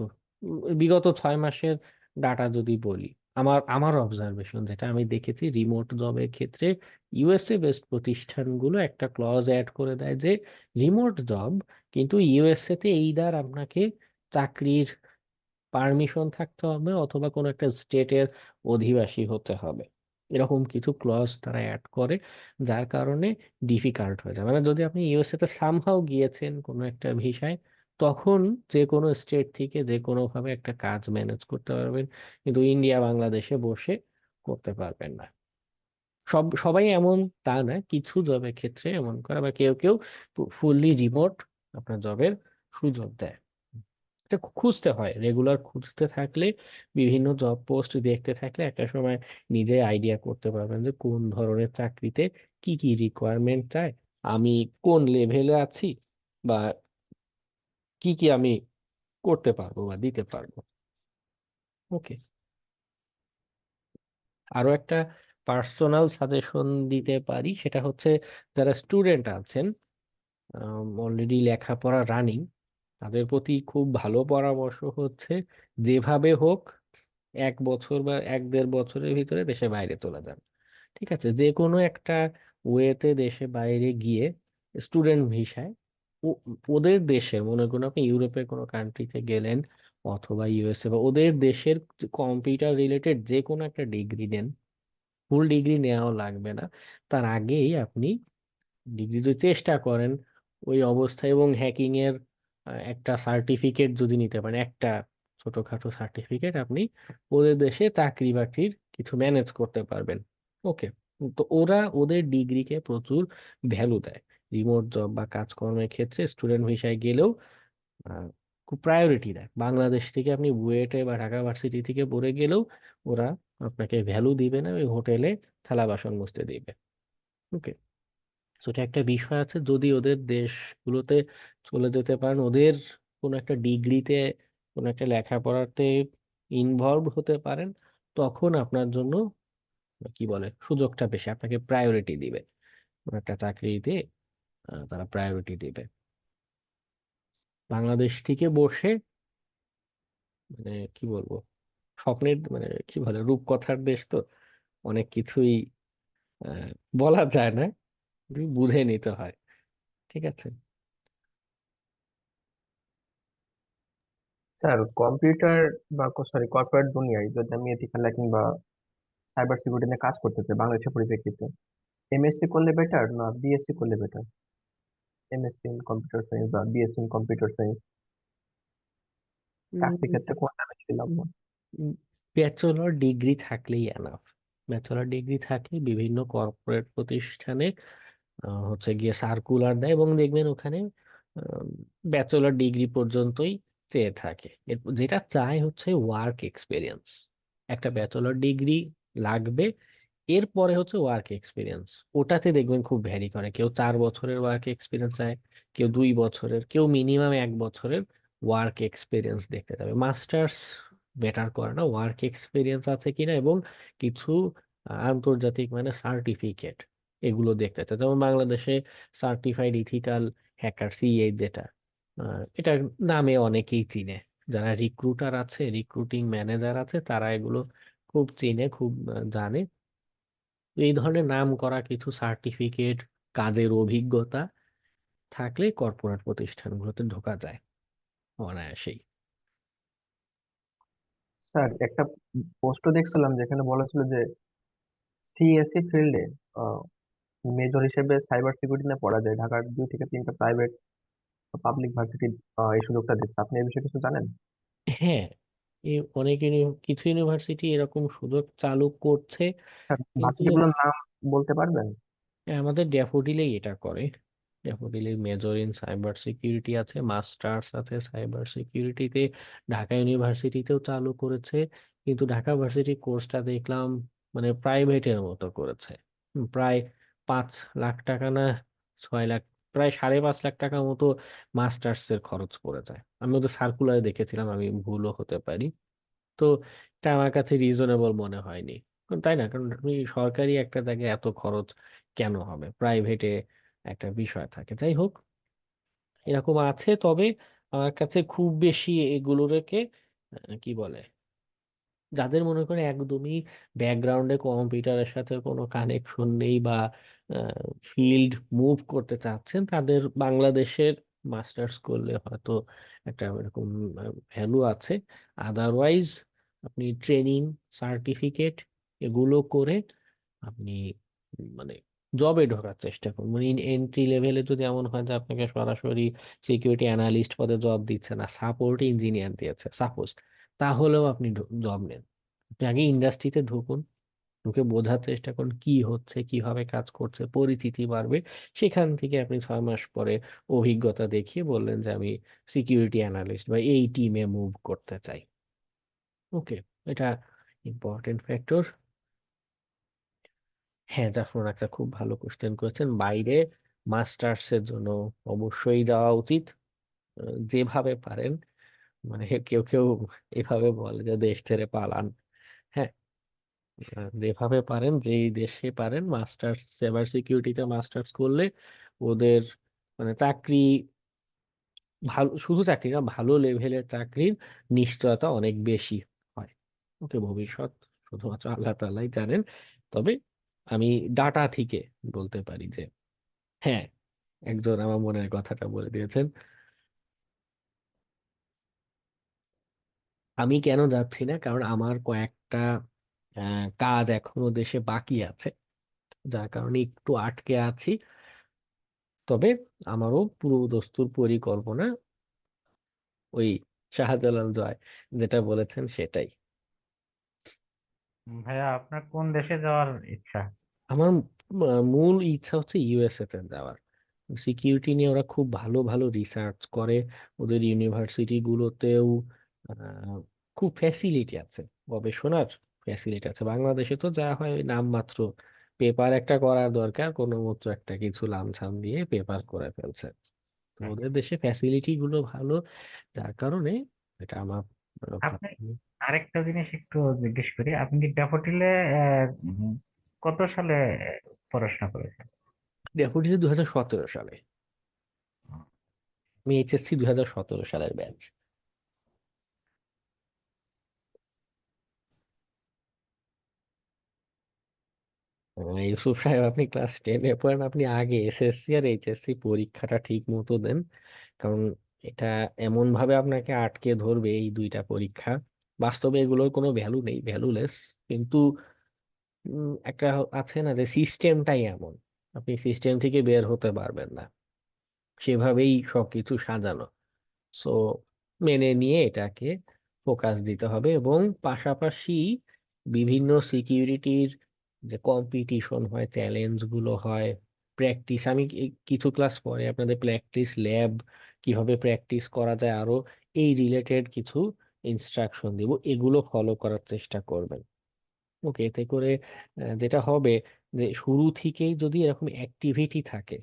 বিগত 6 মাসের ডাটা যদি বলি, আমার আমার অবজারভেশন যেটা আমি দেখেছি, রিমোট জবের ক্ষেত্রে ইউএসএ বেসড প্রতিষ্ঠানগুলো একটা ক্লজ অ্যাড করে দেয় যে রিমোট জব, কিন্তু ইউএসএ তে এইদার আপনাকে চাকরির পারমিশন থাকতে হবে অথবা কোনো একটা স্টেটের অধিবাসী হতে হবে। এরকম কিছু ক্লজ তারা অ্যাড করে, যার কারণে ডিফিকাল্ট হয়ে যায়। মানে যদি আপনি ইউএসএ তে সামহাও গিয়েছেন কোনো একটা ভিসায়, তখন যে কোনো স্টেট থেকে যে কোনো ভাবে একটা কাজ ম্যানেজ করতে পারবেন, কিন্তু ইন্ডিয়া বাংলাদেশে বসে করতে পারবেন না। সবাই এমন তা না, কিছু জবের ক্ষেত্রে এমন করে, বা কেউ কেউ ফুললি রিমোট আপনার জবের সুযোগ দেয়। এটা খুঁজতে হয়, রেগুলার খুঁজতে থাকলে, বিভিন্ন জব পোস্ট দেখতে থাকলে একটা সময় নিজে আইডিয়া করতে পারবেন যে কোন ধরনের চাকরিতে কি কি রিকোয়ারমেন্ট চাই, আমি কোন লেভেলে আছি, বা কি কি আমি করতে পারবো বা দিতে পারবো। ওকে, আরো একটা পার্সোনাল সাজেশন দিতে পারি, সেটা হচ্ছে যারা স্টুডেন্ট আছেন, অলরেডি লেখাপড়া রানিং, তাদের প্রতি খুব ভালো পরামর্শ হচ্ছে যেভাবে হোক 1 বছর বা 1-1.5 বছরের ভিতরে দেশে বাইরে চলে যান। ঠিক আছে, যে কোনো একটা ওয়েতে দেশে বাইরে গিয়ে স্টুডেন্ট ভিসায় ওদের দেশের, মনে করুন আপনি ইউরোপের কোনো কান্ট্রিতে গেলেন অথবা ইউএসএ, বা ওদের দেশের কম্পিউটার রিলেটেড যে কোনো একটা ডিগ্রি নেন, ফুল ডিগ্রি নেওয়াও লাগবে না, তার আগেই আপনি ডিগ্রি যদি চেষ্টা করেন ওই অবস্থায়, এবং হ্যাকিং এর একটা সার্টিফিকেট যদি নিতে পারেন, একটা ছোটখাটো সার্টিফিকেট, আপনি ওদের দেশে চাকরি বাকরির কিছু ম্যানেজ করতে পারবেন। ওকে, তো ওরা ওদের ডিগ্রিকে প্রচুর ভ্যালু দেয়। রিমোট জব বা কাজকর্মের ক্ষেত্রে স্টুডেন্ট ভিসায় গেলেও আহ, খুব প্রায়োরিটি দেয়। বাংলাদেশ থেকে আপনি বুয়েটে বা ঢাকা ভার্সিটি থেকে পড়ে গেলেও ওরা আপনাকে ভ্যালু দিবে না, ওই হোটেলে থালা বাসন মুছতে দিবে। ওকে, তো এটা একটা বিষয় আছে, যদি ওদের দেশগুলোতে চলে যেতে পারেন, ওদের কোনো একটা ডিগ্রিতে, কোনো একটা লেখাপড়াতে ইনভলভ হতে পারেন, তখন আপনার জন্য কি বলে সুযোগটা বেশি, আপনাকে প্রায়োরিটি দিবে, কোনো একটা চাকরিতে তারা প্রায়োরিটি দিবে। বাংলাদেশ থেকে বসে মানে কি বলবো, স্বপ্নের মানে কি বলে রূপকথার দেশ তো, অনেক কিছুই আহ, বলা যায় না, কিন্তু বুঝে নিতে হয়। ঠিক আছে। স্যার, কম্পিউটার বা সরি কর্পোরেট দুনিয়ায় যদি আমি এথিক্যাল হ্যাকিং বা সাইবার সিকিউরিটি নিয়ে কাজ করতে চাই বাংলাদেশের পরিপ্রেক্ষিতে, এমএসসি করলে বেটার না বিএসসি করলে better? MSc in computer science বা বিএসসি ইন কম্পিউটার সায়েন্স, চাকরি ক্ষেত্রে কোনটা বেশি লাভ? ব্যাচেলর ডিগ্রি থাকলেই এনাফ। ব্যাচেলর ডিগ্রি থাকলে বিভিন্ন কর্পোরেট প্রতিষ্ঠানে হচ্ছে গিয়ে সার্কুলার দেয়, এবং দেখবেন ওখানে ব্যাচেলর ডিগ্রি পর্যন্তই চেয়ে থাকে। যেটা চাই হচ্ছে ওয়ার্ক এক্সপিরিয়েন্স, একটা ব্যাচেলর ডিগ্রি লাগবে, এরপরে হচ্ছে ওয়ার্ক এক্সপিরিয়েন্স। ওটাতে দেখবেন খুব ভ্যারি করে, কেউ 4 বছরের ওয়ার্ক এক্সপিরিয়েন্স চায়, কেউ 2 বছরের, কেউ মিনিমাম 1 বছরের ওয়ার্ক এক্সপিরিয়েন্স দেখতে যাবে। মাস্টার্স বেটার করে না, ওয়ার্ক এক্সপিরিয়েন্স আছে কিনা এবং কিছু আন্তর্জাতিক মানে সার্টিফিকেট, এগুলো দেখতে চায়। যেমন বাংলাদেশে সার্টিফাইড ইথিক্যাল হ্যাকার সিএ যেটা, এটা নামে অনেকেই চিনে। যারা রিক্রুটার আছে, রিক্রুটিং ম্যানেজার আছে, তারা এগুলো খুব চিনে, খুব জানে। তো এই ধরনের নাম করা কিছু সার্টিফিকেট, কাজের অভিজ্ঞতা থাকলে কর্পোরেট প্রতিষ্ঠানগুলোতে ঢোকা যায় অনায়াসেই। স্যার একটা পোস্টও দেখছিলাম যেখানে বলা ছিল যে সিএসসি ফিল্ডে মেজর হিসেবে সাইবার সিকিউরিটি নিয়ে পড়া যায়, ঢাকার 2 থেকে 3টা প্রাইভেট পাবলিক ভার্সিটি এই সুযোগটা দিচ্ছে। আপনি এই বিষয়ে কিছু জানেন? হ্যাঁ, এই অনেক কিছু ইউনিভার্সিটি এরকম সুযোগ চালু করছে, স্যার কিন্তু ভার্সিটিগুলোর নাম বলতে পারবেন? আমাদের ড্যাফোডিলেই এটা করে। ড্যাফোডিলে মেজর ইন সাইবার সিকিউরিটি আছে, মাস্টার্স আছে সাইবার সিকিউরিটিতে। ঢাকা ইউনিভার্সিটিতেও চালু করেছে, কিন্তু ঢাকা ভার্সিটি কোর্সটা দেখলাম মানে প্রাইভেটের মতো করেছে। প্রায় 5 লাখ টাকা না 6 লাখ, প্রায় 5.5 লাখ টাকা মতো মাস্টার্স এর খরচ পড়ে যায়। আমি ওদের সার্কুলারে দেখেছিলাম, আমি ভুলও হতে পারি। তো এটা আমার কাছে রিজনেবল মনে হয়নি। তাই না? কারণ আপনি সরকারি একটা জায়গায় এত খরচ কেন হবে, প্রাইভেটে একটা বিষয় থাকে। যাই হোক, এরকম আছে। তবে আমার কাছে খুব বেশি এগুলোকে কি বলে, যাদের মনে করে একদমই ব্যাকগ্রাউন্ডে কম্পিউটারের সাথে কোনো কানেকশন নেই বা ফিল্ড মুভ করতে চাচ্ছেন, তাদের বাংলাদেশের মাস্টার্স করলে হয়তো একটা এরকম ভ্যালু আছে। আদারওয়াইজ আপনি ট্রেনিং, সার্টিফিকেট এগুলো করে আপনি মানে জবে ঢোকার চেষ্টা করুন। মানে এন্ট্রি লেভেলে যদি এমন হয় যে আপনাকে সরাসরি সিকিউরিটি অ্যানালিস্ট পদে জব দিচ্ছে না, সাপোর্ট ইঞ্জিনিয়ার দিয়েছে সাপোজ, তাহলেও আপনি জব নেন। আপনি আগে ইন্ডাস্ট্রিতে ঢুকুন, ঢুকে বোঝার চেষ্টা করুন কি হচ্ছে, কিভাবে কাজ করছে, পরিচিতি বাড়বে। সেখান থেকে আপনি 6 মাস পরে অভিজ্ঞতা দেখিয়ে বললেন যে আমি সিকিউরিটি অ্যানালিস্ট বা এই টিমে মুভ করতে চাই। ওকে, এটা ইম্পর্টেন্ট ফ্যাক্টর। হ্যাঁ, জাফর একটা খুব ভালো কোশ্চেন করেছেন। বাইরে মাস্টার্স এর জন্য অবশ্যই যাওয়া উচিত, যেভাবে পারেন। মানে কেউ কেউ এভাবে বলে যে দেশ ছেড়ে পালান। হ্যাঁ, যেভাবে পারেন, যেই দেশে পারেন, মাস্টার্স সাইবার সিকিউরিটিতে মাস্টার্স করলে ওদের মানে চাকরি, ভালো শুধু চাকরি না, ভালো লেভেলের চাকরির নিশ্চয়তা অনেক বেশি হয়। ওকে, ভবিষ্যৎ শুধুমাত্র আল্লাহ তাআলাই জানেন। তবে আমি ডাটা থেকে বলতে পারি যে হ্যাঁ, একজন আমার মনের কথাটা বলে দিয়েছেন। আমি কেন যাচ্ছি না, কারণ আমার কয়েকটা কাজ এখনো দেশে বাকি আছে, যার কারণে একটু আটকে আছি। তবে আমারও পুরো দস্তুর পরিকল্পনা ওই শাহজালাল জয় যেটা বলেছেন সেটাই। ভাইয়া আপনার কোন দেশে যাওয়ার ইচ্ছা? আমার মূল ইচ্ছা হচ্ছে ইউএসএ তে যাওয়ার। সিকিউরিটি নিয়ে ওরা খুব ভালো ভালো রিসার্চ করে, ওদের ইউনিভার্সিটি গুলোতেও খুব ফ্যাসিলিটি আছে, গবেষণার ফ্যাসিলিটি আছে। বাংলাদেশে তো যা হয় ওই নামমাত্র পেপার একটা করার দরকার, কোনো মতো একটা কিছু লামসাম দিয়ে পেপার করে ফেলছে। তো ওদের দেশে ফ্যাসিলিটি গুলো ভালো, যার কারণে এটা আমার আপনি আরেকটা জিনিস একটু জিজ্ঞেস করি, আপনি কি ড্যাফোডিলে কত সালে পড়াশোনা করেছেন? ড্যাফোডিলে 2017 সালে। আমি এইচএসসি 2017 সালের ব্যাচ। ইউসুফ সাহেব, আপনি ক্লাস 10-এ পড়েন, আপনি আগে এসএসসি আর এইচএসসি পরীক্ষাটা ঠিক মতো দেন। কারণ এটা এমন ভাবে আপনাকে আটকে ধরবে এই দুইটা পরীক্ষা, বাস্তবে এগুলোর কোনো ভ্যালু নেই, ভ্যালুলেস। কিন্তু একটা আছে না যে সিস্টেমটাই এমন, আপনি সিস্টেম থেকে বের হতে পারবেন না, সেভাবেই সবকিছু সাজানো। সো মেনে নিয়ে এটাকে ফোকাস দিতে হবে, এবং পাশাপাশি বিভিন্ন সিকিউরিটির যে কম্পিটিশন হয়, চ্যালেঞ্জ গুলো হয়, প্র্যাকটিস, আমি কিছু ক্লাস পরে আপনাদের প্র্যাকটিস ল্যাব কিভাবে প্র্যাকটিস করা যায় আরো এই রিলেটেড কিছু ইনস্ট্রাকশন দিব, এগুলো ফলো করার চেষ্টা করবেন। ওকে, এতে করে যেটা হবে যে শুরু থেকেই যদি এরকম অ্যাক্টিভিটি থাকে,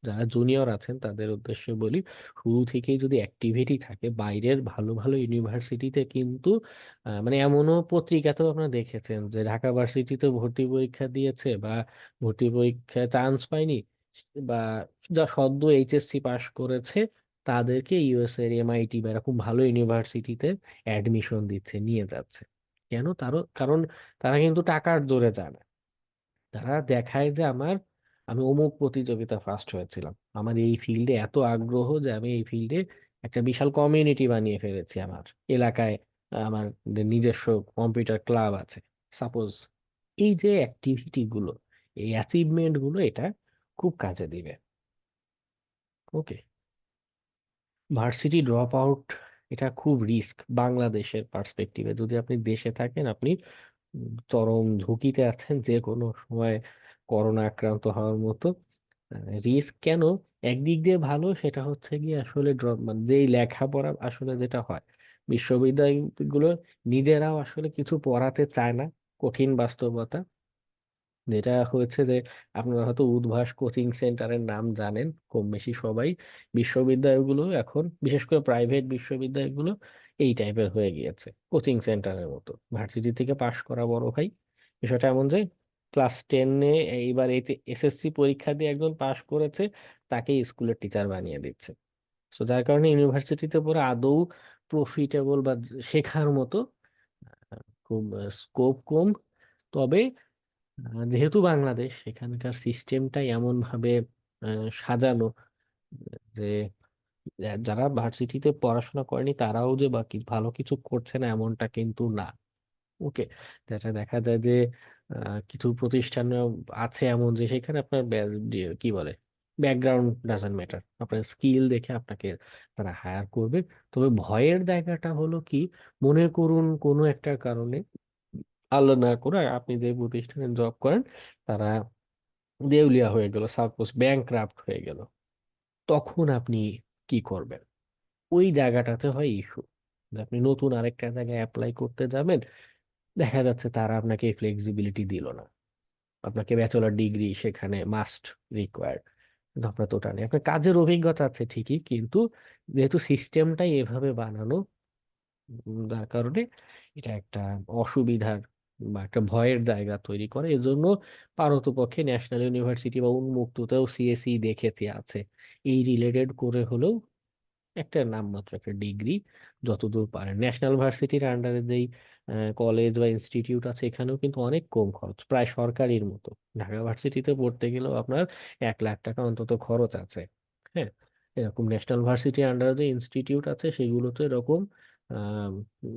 যারা জুনিয়র আছেন তাদের উদ্দেশ্যে বলি, শুরু থেকেই যদি অ্যাক্টিভিটি থাকে বাইরের ভালো ভালো ইউনিভার্সিটিতে, কিন্তু মানে এমনও পত্রিকাতেও আপনারা দেখেছেন যে ঢাকা ভার্সিটিতে ভর্তি পরীক্ষা দিয়েছে বা ভর্তি পরীক্ষায় চান্স পায়নি, বা যা সদ্য এইচএসসি পাশ করেছে তাদেরকে ইউএস এর এমআইটি বা এরকম ভালো ইউনিভার্সিটিতে অ্যাডমিশন দিচ্ছে, নিয়ে যাচ্ছে। কেন? কারণ তারা কিন্তু টাকার জোরে যায় না। তারা দেখায় যে আমি অমুক প্রতিযোগিতা ফার্স্ট হয়েছিলাম, আমার এই ফিল্ডে এত আগ্রহ যে আমি এই ফিল্ডে একটা বিশাল কমিউনিটি বানিয়ে ফেলেছি আমার এলাকায়। আমার যে নিজস্ব কম্পিউটার ক্লাব আছে সাপোজ। এই যে অ্যাক্টিভিটি গুলো, এই অ্যাচিভমেন্ট গুলো, এটা খুব কাজে দিবে। ওকে, ভার্সিটি ড্রপ আউট এটা খুব রিস্ক বাংলাদেশের পার্সপেক্টিভে। যদি আপনি দেশে থাকেন, আপনি চরম ঝুঁকিতে আছেন যে কোনো সময় করোনা আক্রান্ত হওয়ার মতো। রিস্ক কেন? একদিক দিয়ে ভালো, সেটা হচ্ছে গিয়ে আসলে ড্রপ মানে যেই লেখাপড়া আসলে যেটা হয়, বিশ্ববিদ্যালয়গুলো নিজেরাও আসলে কিছু পড়াতে চায় না। কঠিন বাস্তবতা যেটা হয়েছে যে, আপনারা হয়তো উদ্ভাস কোচিং সেন্টারের নাম জানেন কম বেশি সবাই। বিশ্ববিদ্যালয়গুলো এখন, বিশেষ করে প্রাইভেট বিশ্ববিদ্যালয়গুলো, এই টাইপের হয়ে গিয়েছে, কোচিং সেন্টারের মতো। ভার্সিটি থেকে পাশ করা বড় ভাই, বিষয়টা এমন যে ক্লাস 10-এ এইবার এই যে এসএসসি পরীক্ষা দিয়ে একজন পাশ করেছে, তাকে স্কুলের টিচার বানিয়ে দিচ্ছে। সো যার কারণে ইউনিভার্সিটিতে পড়ে আদৌ প্রফিটেবল বা শেখার মতো খুব স্কোপ কম। তবে যেহেতু বাংলাদেশ, এখানকার সিস্টেমটাই এমন ভাবে সাজানো যে যারা ভার্সিটিতে পড়াশোনা করেনি তারাও যে বাকি ভালো কিছু করছে না এমনটা কিন্তু না। ওকে, যেটা দেখা যায় যে কিছু প্রতিষ্ঠান আছে এমন যে সেখানে আপনার কি বলে, ব্যাকগ্রাউন্ড ডাজন্ট ম্যাটার, আপনার স্কিল দেখে আপনাকে তারা হায়ার করবে। তবে ভয়ের জায়গাটা হলো কি, মনে করুন কোনো একটা কারণে, আল্লাহ না করে, আপনি যে প্রতিষ্ঠানে জব করেন তারা দেউলিয়া হয়ে গেল, সাপোজ ব্যাংকরাপ্ট হয়ে গেল, তখন আপনি কি করবেন? ওই জায়গাটাতে হয় ইস্যু। আপনি নতুন আরেকটা জায়গায় অ্যাপ্লাই করতে যাবেন, দেখা যাচ্ছে তারা আপনাকে ফ্লেক্সিবিলিটি দিল না, আপনাকে ব্যাচেলর ডিগ্রি সেখানে মাস্ট রিকোয়ার্ড। কিন্তু আপনার তো ওটা নেই, আপনার কাজের অভিজ্ঞতা আছে ঠিকই, কিন্তু যেহেতু সিস্টেমটাই এভাবে বানানো, যার কারণে এটা একটা অসুবিধার বা একটা ভয়ের জায়গা তৈরি করে। এজন্য পারতপক্ষে ন্যাশনাল ইউনিভার্সিটি বা উন্মুক্ততেও সিএসই দেখেছি আছে, এই রিলেটেড করে হলেও একটা নামমাত্র একটা ডিগ্রি যতদূর পারে। ন্যাশনাল ভার্সিটির আন্ডারে যেই কলেজ বা ইনস্টিটিউট আছে, এখানেও কিন্তু অনেক কম খরচ, প্রায় সরকারির মতো। ঢাকা ভার্সিটিতে পড়তে গেলেও আপনার 1 লাখ টাকা অন্তত খরচ আছে। হ্যাঁ, এরকম ন্যাশনাল ভার্সিটির আন্ডারে যে ইনস্টিটিউট আছে সেগুলোতে এরকম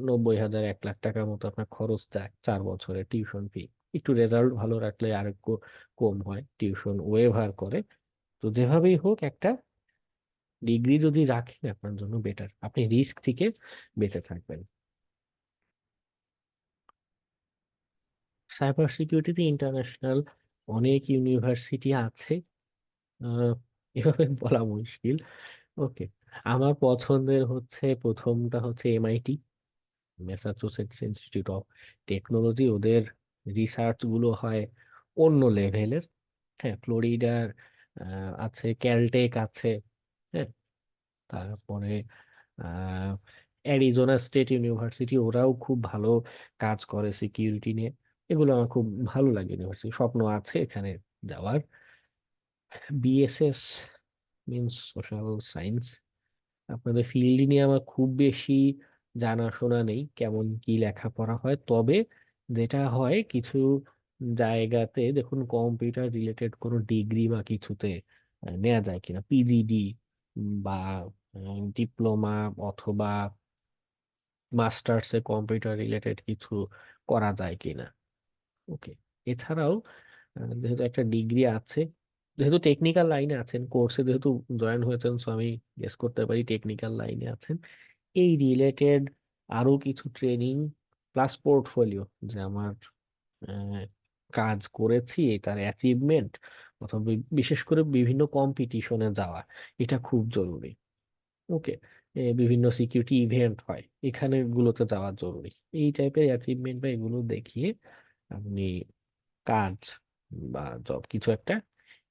90,000 1 লাখ টাকার মতো আপনার খরচ যায় 4 বছরের টিউশন ফি। একটু রেজাল্ট ভালো রাখলে আর একটু কম হয়, টিউশন ওয়েভার করে। তো যেভাবেই হোক, একটা ডিগ্রি যদি রাখেন আপনার জন্য বেটার, আপনি রিস্ক থেকে বেঁচে থাকবেন। সাইবার সিকিউরিটিতে ইন্টারন্যাশনাল অনেক ইউনিভার্সিটি আছে, আহ, এভাবে বলা মুশকিল। ওকে, আমার পছন্দের হচ্ছে, প্রথমটা হচ্ছে MIT, Massachusetts institute of technology. ওদের রিসার্চ গুলো হয় অন্য লেভেলের। হ্যাঁ, ফ্লোরিডার আছে, ক্যালটেক আছে। হ্যাঁ, তারপরে আহ অ্যারিজোনা স্টেট ইউনিভার্সিটি, ওরাও খুব ভালো কাজ করে সিকিউরিটি নিয়ে। এগুলো আমার খুব ভালো লাগে ইউনিভার্সিটি, স্বপ্ন আছে এখানে যাওয়ার। বিএসএস মিনস সোশ্যাল সায়েন্স, আপনাদের ফিল্ড নিয়ে আমার খুব বেশি জানাশোনা নেই কেমন কি লেখাপড়া হয়। তবে যেটা হয় কিছু জায়গাতে দেখুন, কম্পিউটার রিলেটেড কোনো ডিগ্রি বা কিছুতে নেওয়া যায় কিনা, পিজিডি বা ডিপ্লোমা অথবা মাস্টার্সে কম্পিউটার রিলেটেড কিছু করা যায় কিনা। ওকে, এছাড়াও যেহেতু একটা ডিগ্রি আছে, যেহেতু টেকনিক্যাল লাইনে আছেন, কোর্সে যেহেতু জয়েন হয়েছেন, সো আমি গেস করতে পারি টেকনিক্যাল লাইনে আছেন, এই রিলেটেড আরো কিছু ট্রেনিং প্লাস পোর্টফোলিও, যে আমার আহ, কাজ করেছি তার অ্যাচিভমেন্ট, অথবা বিশেষ করে বিভিন্ন কম্পিটিশনে যাওয়া, এটা খুব জরুরি। ওকে, বিভিন্ন সিকিউরিটি ইভেন্ট হয়, এখানে গুলোতে যাওয়া জরুরি। এই টাইপের অ্যাচিভমেন্ট বা এগুলো দেখিয়ে আপনি কাজ বা জব কিছু একটা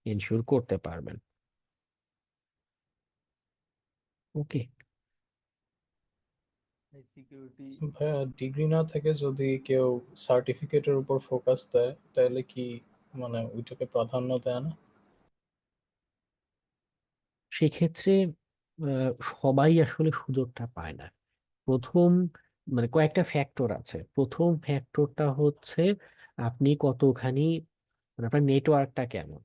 এনশিওর করতে পারবেন। ওকে, সিকিউরিটি ভাইয়া, ডিগ্রি না থেকে যদি কেউ সার্টিফিকেটের উপর ফোকাস দেয় তাহলে কি মানে ওইটাকে প্রাধান্য দেয় না? সেক্ষেত্রে সবাই আসলে সুযোগটা পায় না। প্রথম মানে কয়েকটা ফ্যাক্টর আছে। প্রথম ফ্যাক্টরটা হচ্ছে আপনি কতখানি মানে আপনার নেটওয়ার্কটা কেমন।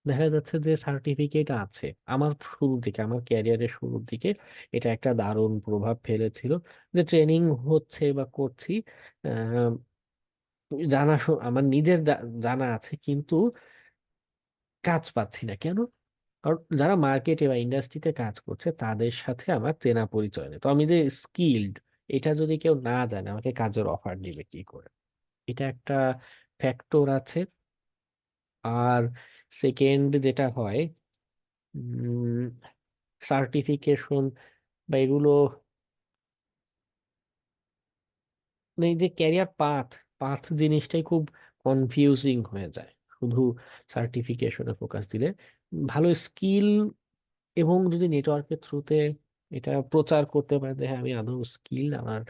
দেখা যাচ্ছে যে সার্টিফিকেট আছে, আমার শুরুর দিকে, আমার ক্যারিয়ারের শুরুর দিকে এটা একটা দারুণ প্রভাব ফেলেছিল যে ট্রেনিং হচ্ছে বা করছি, আহ, আমার নিজের জানা আছে, কিন্তু কাজ পাচ্ছি না কেন? কারণ যারা মার্কেটে বা ইন্ডাস্ট্রিতে কাজ করছে তাদের সাথে আমার চেনা পরিচয় নেই। তো আমি যে স্কিলড, এটা যদি কেউ না জানে আমাকে কাজের অফার দিবে কি করে? এটা একটা ফ্যাক্টর আছে। আর সেকেন্ড যেটা হয়, সার্টিফিকেশন বা এগুলো, মানে এই যে ক্যারিয়ার পাথ, পাথ জিনিসটাই খুব কনফিউজিং হয়ে যায় শুধু সার্টিফিকেশনে ফোকাস দিলে। ভালো স্কিল এবং যদি নেটওয়ার্কের থ্রুতে এটা প্রচার করতে পারে যে হ্যাঁ আমি আদৌ স্কিল, আমার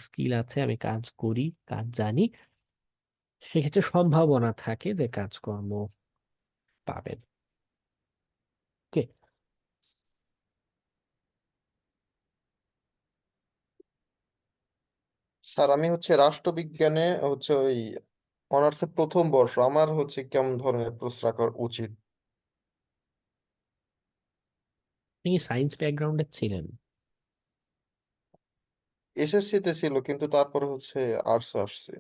স্কিল আছে, আমি কাজ করি, কাজ জানি, সেক্ষেত্রে সম্ভাবনা থাকে যে কাজকর্ম পাবেন। ওকে। স্যার আমি হচ্ছে রাষ্ট্রবিজ্ঞানে হচ্ছে ওই অনার্সের প্রথম বর্ষ, আমার হচ্ছে কেমন ধরনের প্রশ্ন রাখা উচিত? আপনি সায়েন্স ব্যাকগ্রাউন্ডে ছিলেন? এসএসসিতে ছিল, কিন্তু তারপরে হচ্ছে আর্টস আসছে,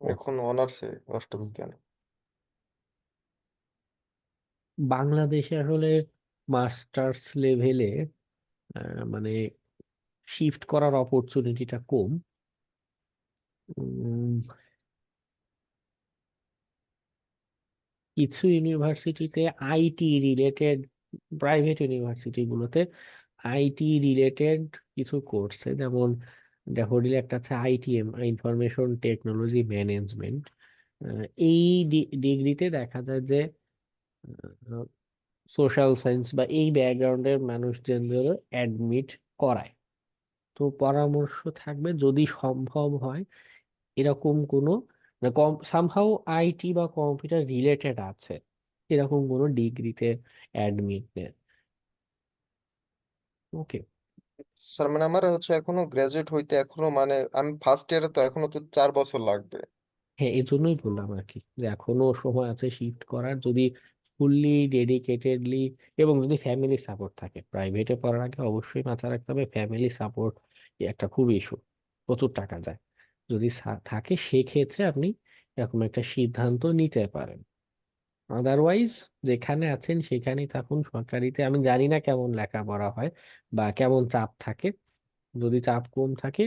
ও, এখন অনার্সে রাষ্ট্রবিজ্ঞানে। বাংলাদেশে আসলে মাস্টার্স লেভেলে মানে শিফট করার অপরচুনিটিটা কম। উম, কিছু ইউনিভার্সিটিতে আইটি রিলেটেড, প্রাইভেট ইউনিভার্সিটি গুলোতে আইটি রিলেটেড কিছু কোর্সে, যেমন ড্যাফোডিলে একটা আছে আইটিএম, ইনফরমেশন টেকনোলজি ম্যানেজমেন্ট। এই ডিগ্রিতে দেখা যায় যে সোশ্যাল সায়েন্স বা এই ব্যাকগ্রাউন্ডের মানুষজনদের অ্যাডমিট করায়। তো পরামর্শ থাকবে যদি সম্ভব হয় এরকম কোনো সামহাউ আইটি বা কম্পিউটার রিলেটেড আছে এরকম কোনো ডিগ্রিতে অ্যাডমিট নেন। ওকে। স্যার মানে আমার হচ্ছে এখনো গ্রাজুয়েট হইতে এখনো মানে আমি ফার্স্ট ইয়ারে, তো এখনো তো 4 বছর লাগবে। হ্যাঁ, এই জন্যই বললাম আর কি যে এখনো সময় আছে শিফট করার, যদি ফুললি ডেডিকেটেডলি এবং যদি ফ্যামিলি সাপোর্ট থাকে। প্রাইভেটে পড়ার আগে অবশ্যই মাথায় রাখতে হবে ফ্যামিলি সাপোর্ট একটা খুব ইস্যু, প্রচুর টাকা যায়। যদি থাকে সেক্ষেত্রে আপনি এরকম একটা সিদ্ধান্ত নিতে পারেন। আদারওয়াইজ যেখানে আছেন সেখানেই থাকুন। সরকারিতে আমি জানি না কেমন লেখাপড়া হয় বা কেমন চাপ থাকে। যদি চাপ কম থাকে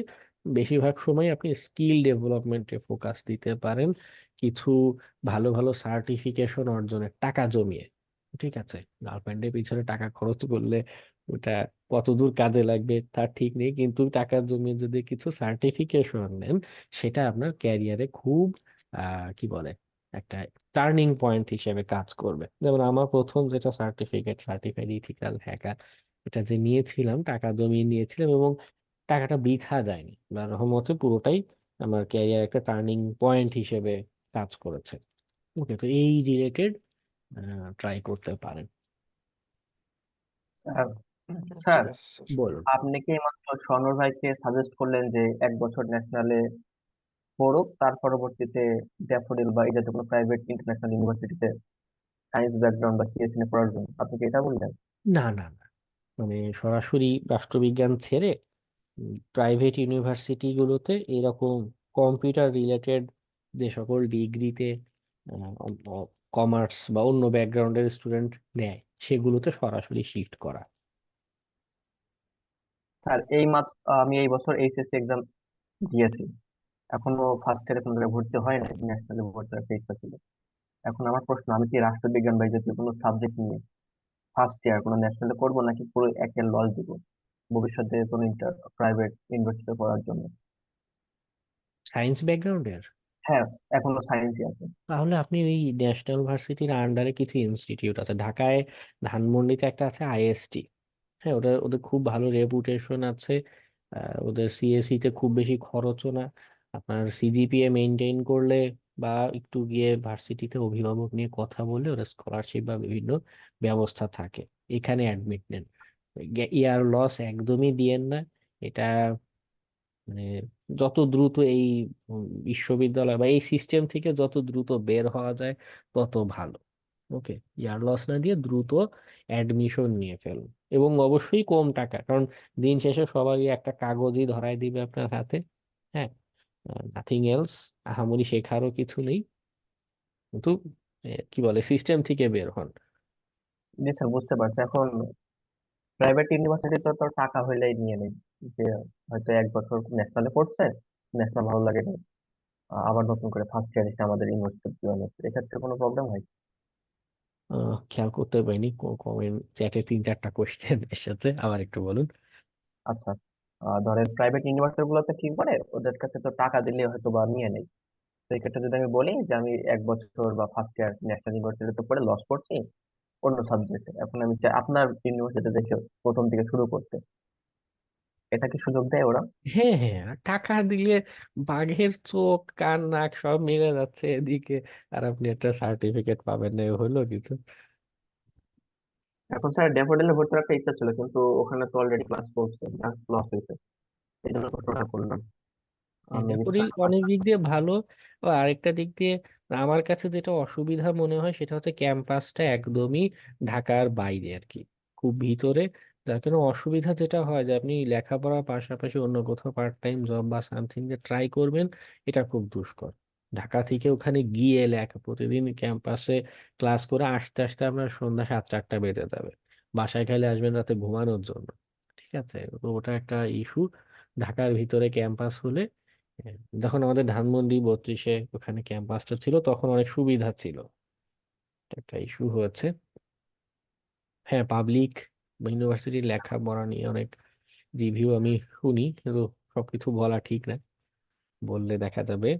বেশিরভাগ সময় আপনি স্কিল ডেভেলপমেন্টে ফোকাস দিতে পারেন, কিছু ভালো ভালো সার্টিফিকেশন অর্জনের টাকা জমিয়ে। ঠিক আছে, গার্লফ্রেন্ডের পিছনে টাকা খরচ করলে ওটা কতদূর কাজে লাগবে তার ঠিক নেই, কিন্তু টাকা জমিয়ে যদি কিছু সার্টিফিকেশন নেন সেটা আপনার ক্যারিয়ারে খুব কি বলে একটা টার্নিং পয়েন্ট হিসেবে কাজ করবে। যেমন আমার প্রথম যেটা সার্টিফিকেট, সার্টিফাইড ইথিক্যাল হ্যাকার, এটা যে নিয়েছিলাম, টাকা জমিয়ে নিয়েছিলাম এবং টাকাটা বৃথা যায়নি, আল্লাহর রহমতে পুরোটাই আমার ক্যারিয়ার একটা টার্নিং পয়েন্ট হিসেবে কাজ করেছে। ওকে, তো এই রিলেটেড ট্রাই করতে পারেন। স্যার ঠিক স্যার, আছে স্যার। বলুন। আপনি কি মাত্র সনর ভাইকে সাজেস্ট করলেন যে 1 বছর ন্যাশনালে পড়ুক, তার পরবর্তীতে ড্যাফোডিল বা এই জাতীয় কোনো প্রাইভেট ইন্টারন্যাশনাল ইউনিভার্সিটিতে সায়েন্স ব্যাকগ্রাউন্ড বা সিএসসি নিয়ে পড়ার জন্য? আপনি কি এটা বললেন? না না না, মানে সরাসরি রাষ্ট্রবিজ্ঞান ছেড়ে প্রাইভেট ইউনিভার্সিটি গুলোতে এরকম কম্পিউটার রিলেটেড যে সকল ডিগ্রিতে কমার্স বা অন্য ব্যাকগ্রাউন্ডের স্টুডেন্ট নেয় সেগুলোতে সরাসরি শিফট করা। স্যার এই মাত্র আমি এই বছর এইচএসসি এক্সাম দিয়েছি, এখনো ফার্স্ট ইয়ারে কোনো জায়গায় ভর্তি হয় নাই, ন্যাশনালে ভর্তি হওয়ার একটা ইচ্ছা ছিল। এখন আমার প্রশ্ন, আমি কি রাষ্ট্রবিজ্ঞান বা এই জাতীয় কোনো সাবজেক্ট নিয়ে ফার্স্ট ইয়ার কোনো ন্যাশনালে করবো, নাকি পুরো একের লজ দিব ভবিষ্যতে কোনো প্রাইভেট ইউনিভার্সিটিতে পড়ার জন্য? সায়েন্স ব্যাকগ্রাউন্ডের হ্যাঁ, এখনো সায়েন্সই আছে। তাহলে আপনি ওই ন্যাশনাল ভার্সিটির আন্ডারে কিছু ইনস্টিটিউট আছে ঢাকায়, ধানমন্ডিতে একটা আছে আইএসটি। হ্যাঁ, ওটা ওদের খুব ভালো রেপুটেশন আছে। ওদের সিএসসি তে খুব বেশি খরচও না। আপনার সিজিপিএ মেনটেন করলে বা একটু গিয়ে ভার্সিটিতে অভিভাবক নিয়ে কথা বলে ওরা স্কলারশিপ বা বিভিন্ন ব্যবস্থা থাকে, এখানে অ্যাডমিট নেন। ইয়ার লস একদমই দিয়েন না। এটা মানে যত দ্রুত এই বিশ্ববিদ্যালয় বা এই সিস্টেম থেকে যত দ্রুত বের হওয়া যায় তত ভালো। ওকে, ইয়ার লস না দিয়ে দ্রুত অ্যাডমিশন নিয়ে ফেলুন, এবং অবশ্যই কম টাকা, কারণ দিন শেষে সবাই একটা কাগজই ধরায় দিবে আপনার হাতে। হ্যাঁ, নাথিং এলস, আহামরি শেখারও কিছু নেই, কিন্তু কি বলে সিস্টেম থেকে বের হন। জি স্যার, বুঝতে পারছি। এখন প্রাইভেট ইউনিভার্সিটিতে তো টাকা হইলেই নিয়ে নেই, যে হয়তো 1 বছর ন্যাশনালে পড়ছে, ন্যাশনাল ভালো লাগে না, আবার নতুন করে ফার্স্ট ইয়ার এসে আমাদের ইউনিভার্সিটি জয়েন হচ্ছে, এক্ষেত্রে কোনো প্রবলেম হয়? খেয়াল করতে পারিনি, কমেন্ট চ্যাটে 3-4টা কোশ্চেন এর সাথে আবার একটু বলুন। আচ্ছা, ধরেন প্রাইভেট ইউনিভার্সিটি গুলোতে কি করে, ওদের কাছে তো টাকা দিলে হয়তো বা নিয়ে নেই। তো এই ক্ষেত্রে যদি আমি বলি যে আমি 1 বছর বা ফার্স্ট ইয়ার ন্যাশনাল ইউনিভার্সিটিতে পড়ে লস করছি অন্য সাবজেক্টে, এখন আমি চাই আপনার ইউনিভার্সিটি দেখে প্রথম থেকে শুরু করতে, এটা কি সুযোগ দেয় ওরা? হ্যাঁ হ্যাঁ, আর টাকা দিলে বাঘের চোখ কান নাক সব মিলে যাচ্ছে এদিকে, আর আপনি একটা সার্টিফিকেট পাবেন না, এ হলো কিছু। এখন স্যার ড্যাফোডিলে ভর্তি হওয়ার একটা ইচ্ছা ছিল, কিন্তু ওখানে তো অলরেডি ক্লাস করছে, লস হয়েছে, এই জন্য প্রশ্নটা করলাম। মেবি ড্যাফোডিল অনেক দিক দিয়ে ভালো, ও আরেকটা দিক দিয়ে আমার কাছে যেটা অসুবিধা মনে হয় সেটা হচ্ছে ক্যাম্পাসটা একদমই ঢাকার বাইরে আর কি, খুব ভিতরে। যার কারণে অসুবিধা যেটা হয় যে আপনি লেখাপড়ার পাশাপাশি অন্য কোথাও পার্ট টাইম জব বা সামথিং যে ট্রাই করবেন, এটা খুব দুষ্কর। ঢাকা থেকে ওখানে গিয়ে লেখা প্রতিদিন ক্যাম্পাসে ক্লাস করে আসতে আসতে আপনার সন্ধ্যা 7-8টা বেজে যাবে, বাসায় খাইলে আসবেন রাতে ঘুমানোর জন্য। ঠিক আছে, তো ওটা একটা ইস্যু। ঢাকার ভিতরে ক্যাম্পাস হলে, হ্যাঁ, যখন আমাদের ধানমন্ডি 32-এ ওখানে ক্যাম্পাসটা ছিল তখন অনেক সুবিধা ছিল, এটা একটা ইস্যু হয়েছে। হ্যাঁ, পাবলিক ইউনিভার্সিটির লেখাপড়া নিয়ে অনেক রিভিউ আমি শুনি, কিন্তু সবকিছু বলা ঠিক না, বললে দেখা যাবে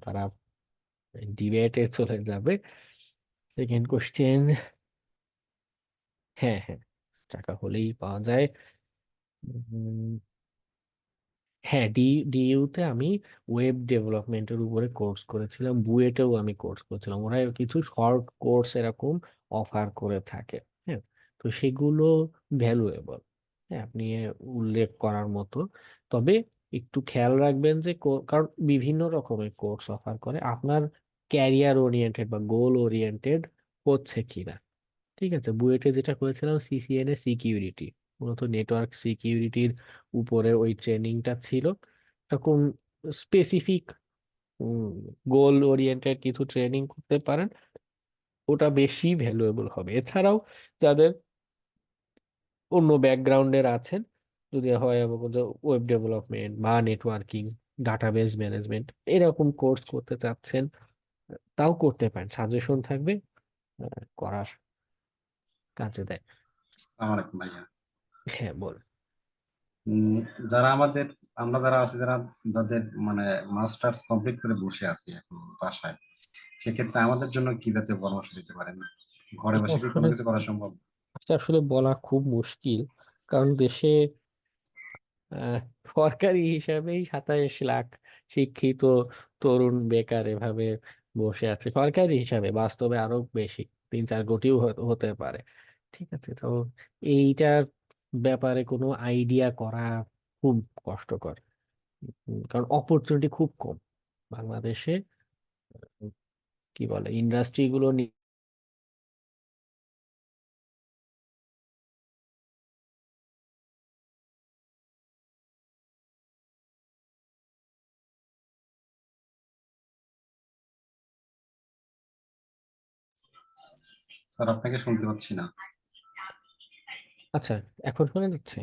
তারা ডিবেটে চলে যাবে। সেকেন্ড কোশ্চেন, হ্যাঁ হ্যাঁ, টাকা হলেই পাওয়া যায়। উম, হ্যাঁ, ডিইউতে আমি ওয়েব ডেভেলপমেন্টের উপরে কোর্স করেছিলাম, বুয়েটেও আমি কোর্স করেছিলাম, ওরা কিছু শর্ট কোর্স এরকম অফার করে থাকে। হ্যাঁ, তো সেগুলো ভ্যালুয়েবল, হ্যাঁ, আপনি উল্লেখ করার মতো। তবে একটু খেয়াল রাখবেন যে কারণ বিভিন্ন রকমের কোর্স অফার করে, আপনার ক্যারিয়ার ওরিয়েন্টেড বা গোল ওরিয়েন্টেড হচ্ছে কিনা। ঠিক আছে, বুয়েটে যেটা করেছিলাম সিসিএনএ সিকিউরিটি, মূলত নেটওয়ার্ক সিকিউরিটির উপরে ওই ট্রেনিংটা ছিল। এরকম স্পেসিফিক গোল ওরিয়েন্টেড কিছু ট্রেনিং করতে পারেন, ওটা বেশি ভ্যালুয়েবল হবে। এছাড়াও যাদের অন্য ব্যাকগ্রাউন্ডের আছেন, যদি হয় ওয়েব ডেভেলপমেন্ট বা নেটওয়ার্কিং, ডাটাবেস ম্যানেজমেন্ট এরকম কোর্স করতে চাচ্ছেন, তাও করতে পারেন, সাজেশন থাকবে, করার কাজে দেয়। আসসালামু আলাইকুম ভাইয়া। হ্যাঁ বল। উম, যারা আমাদের আমরা যারা আছি, যাদের মানে মাস্টার্স কমপ্লিট করে বসে আছি এখন বাসায়, সেক্ষেত্রে আমাদের জন্য কি জাতীয় পরামর্শ দিতে পারেন? ঘরে এটা বসে কি কোনো আসলে কিছু করা সম্ভব? আসলে বলা খুব মুশকিল, কারণ দেশে আহ, সরকারি হিসাবেই 27 লাখ শিক্ষিত তরুণ বেকার এভাবে বসে আছে, সরকারি হিসাবে, বাস্তবে আরো বেশি, 3-4 কোটিও হতে পারে। ঠিক আছে, তো এইটার ব্যাপারে কোনো আইডিয়া করা খুব কষ্টকর। কারণ অপরচুনিটি খুব কম বাংলাদেশে। উম, কি বলে ইন্ডাস্ট্রি গুলো স্যার, আপনাকে শুনতে পাচ্ছি না। আচ্ছা, এখন শোনা যাচ্ছে?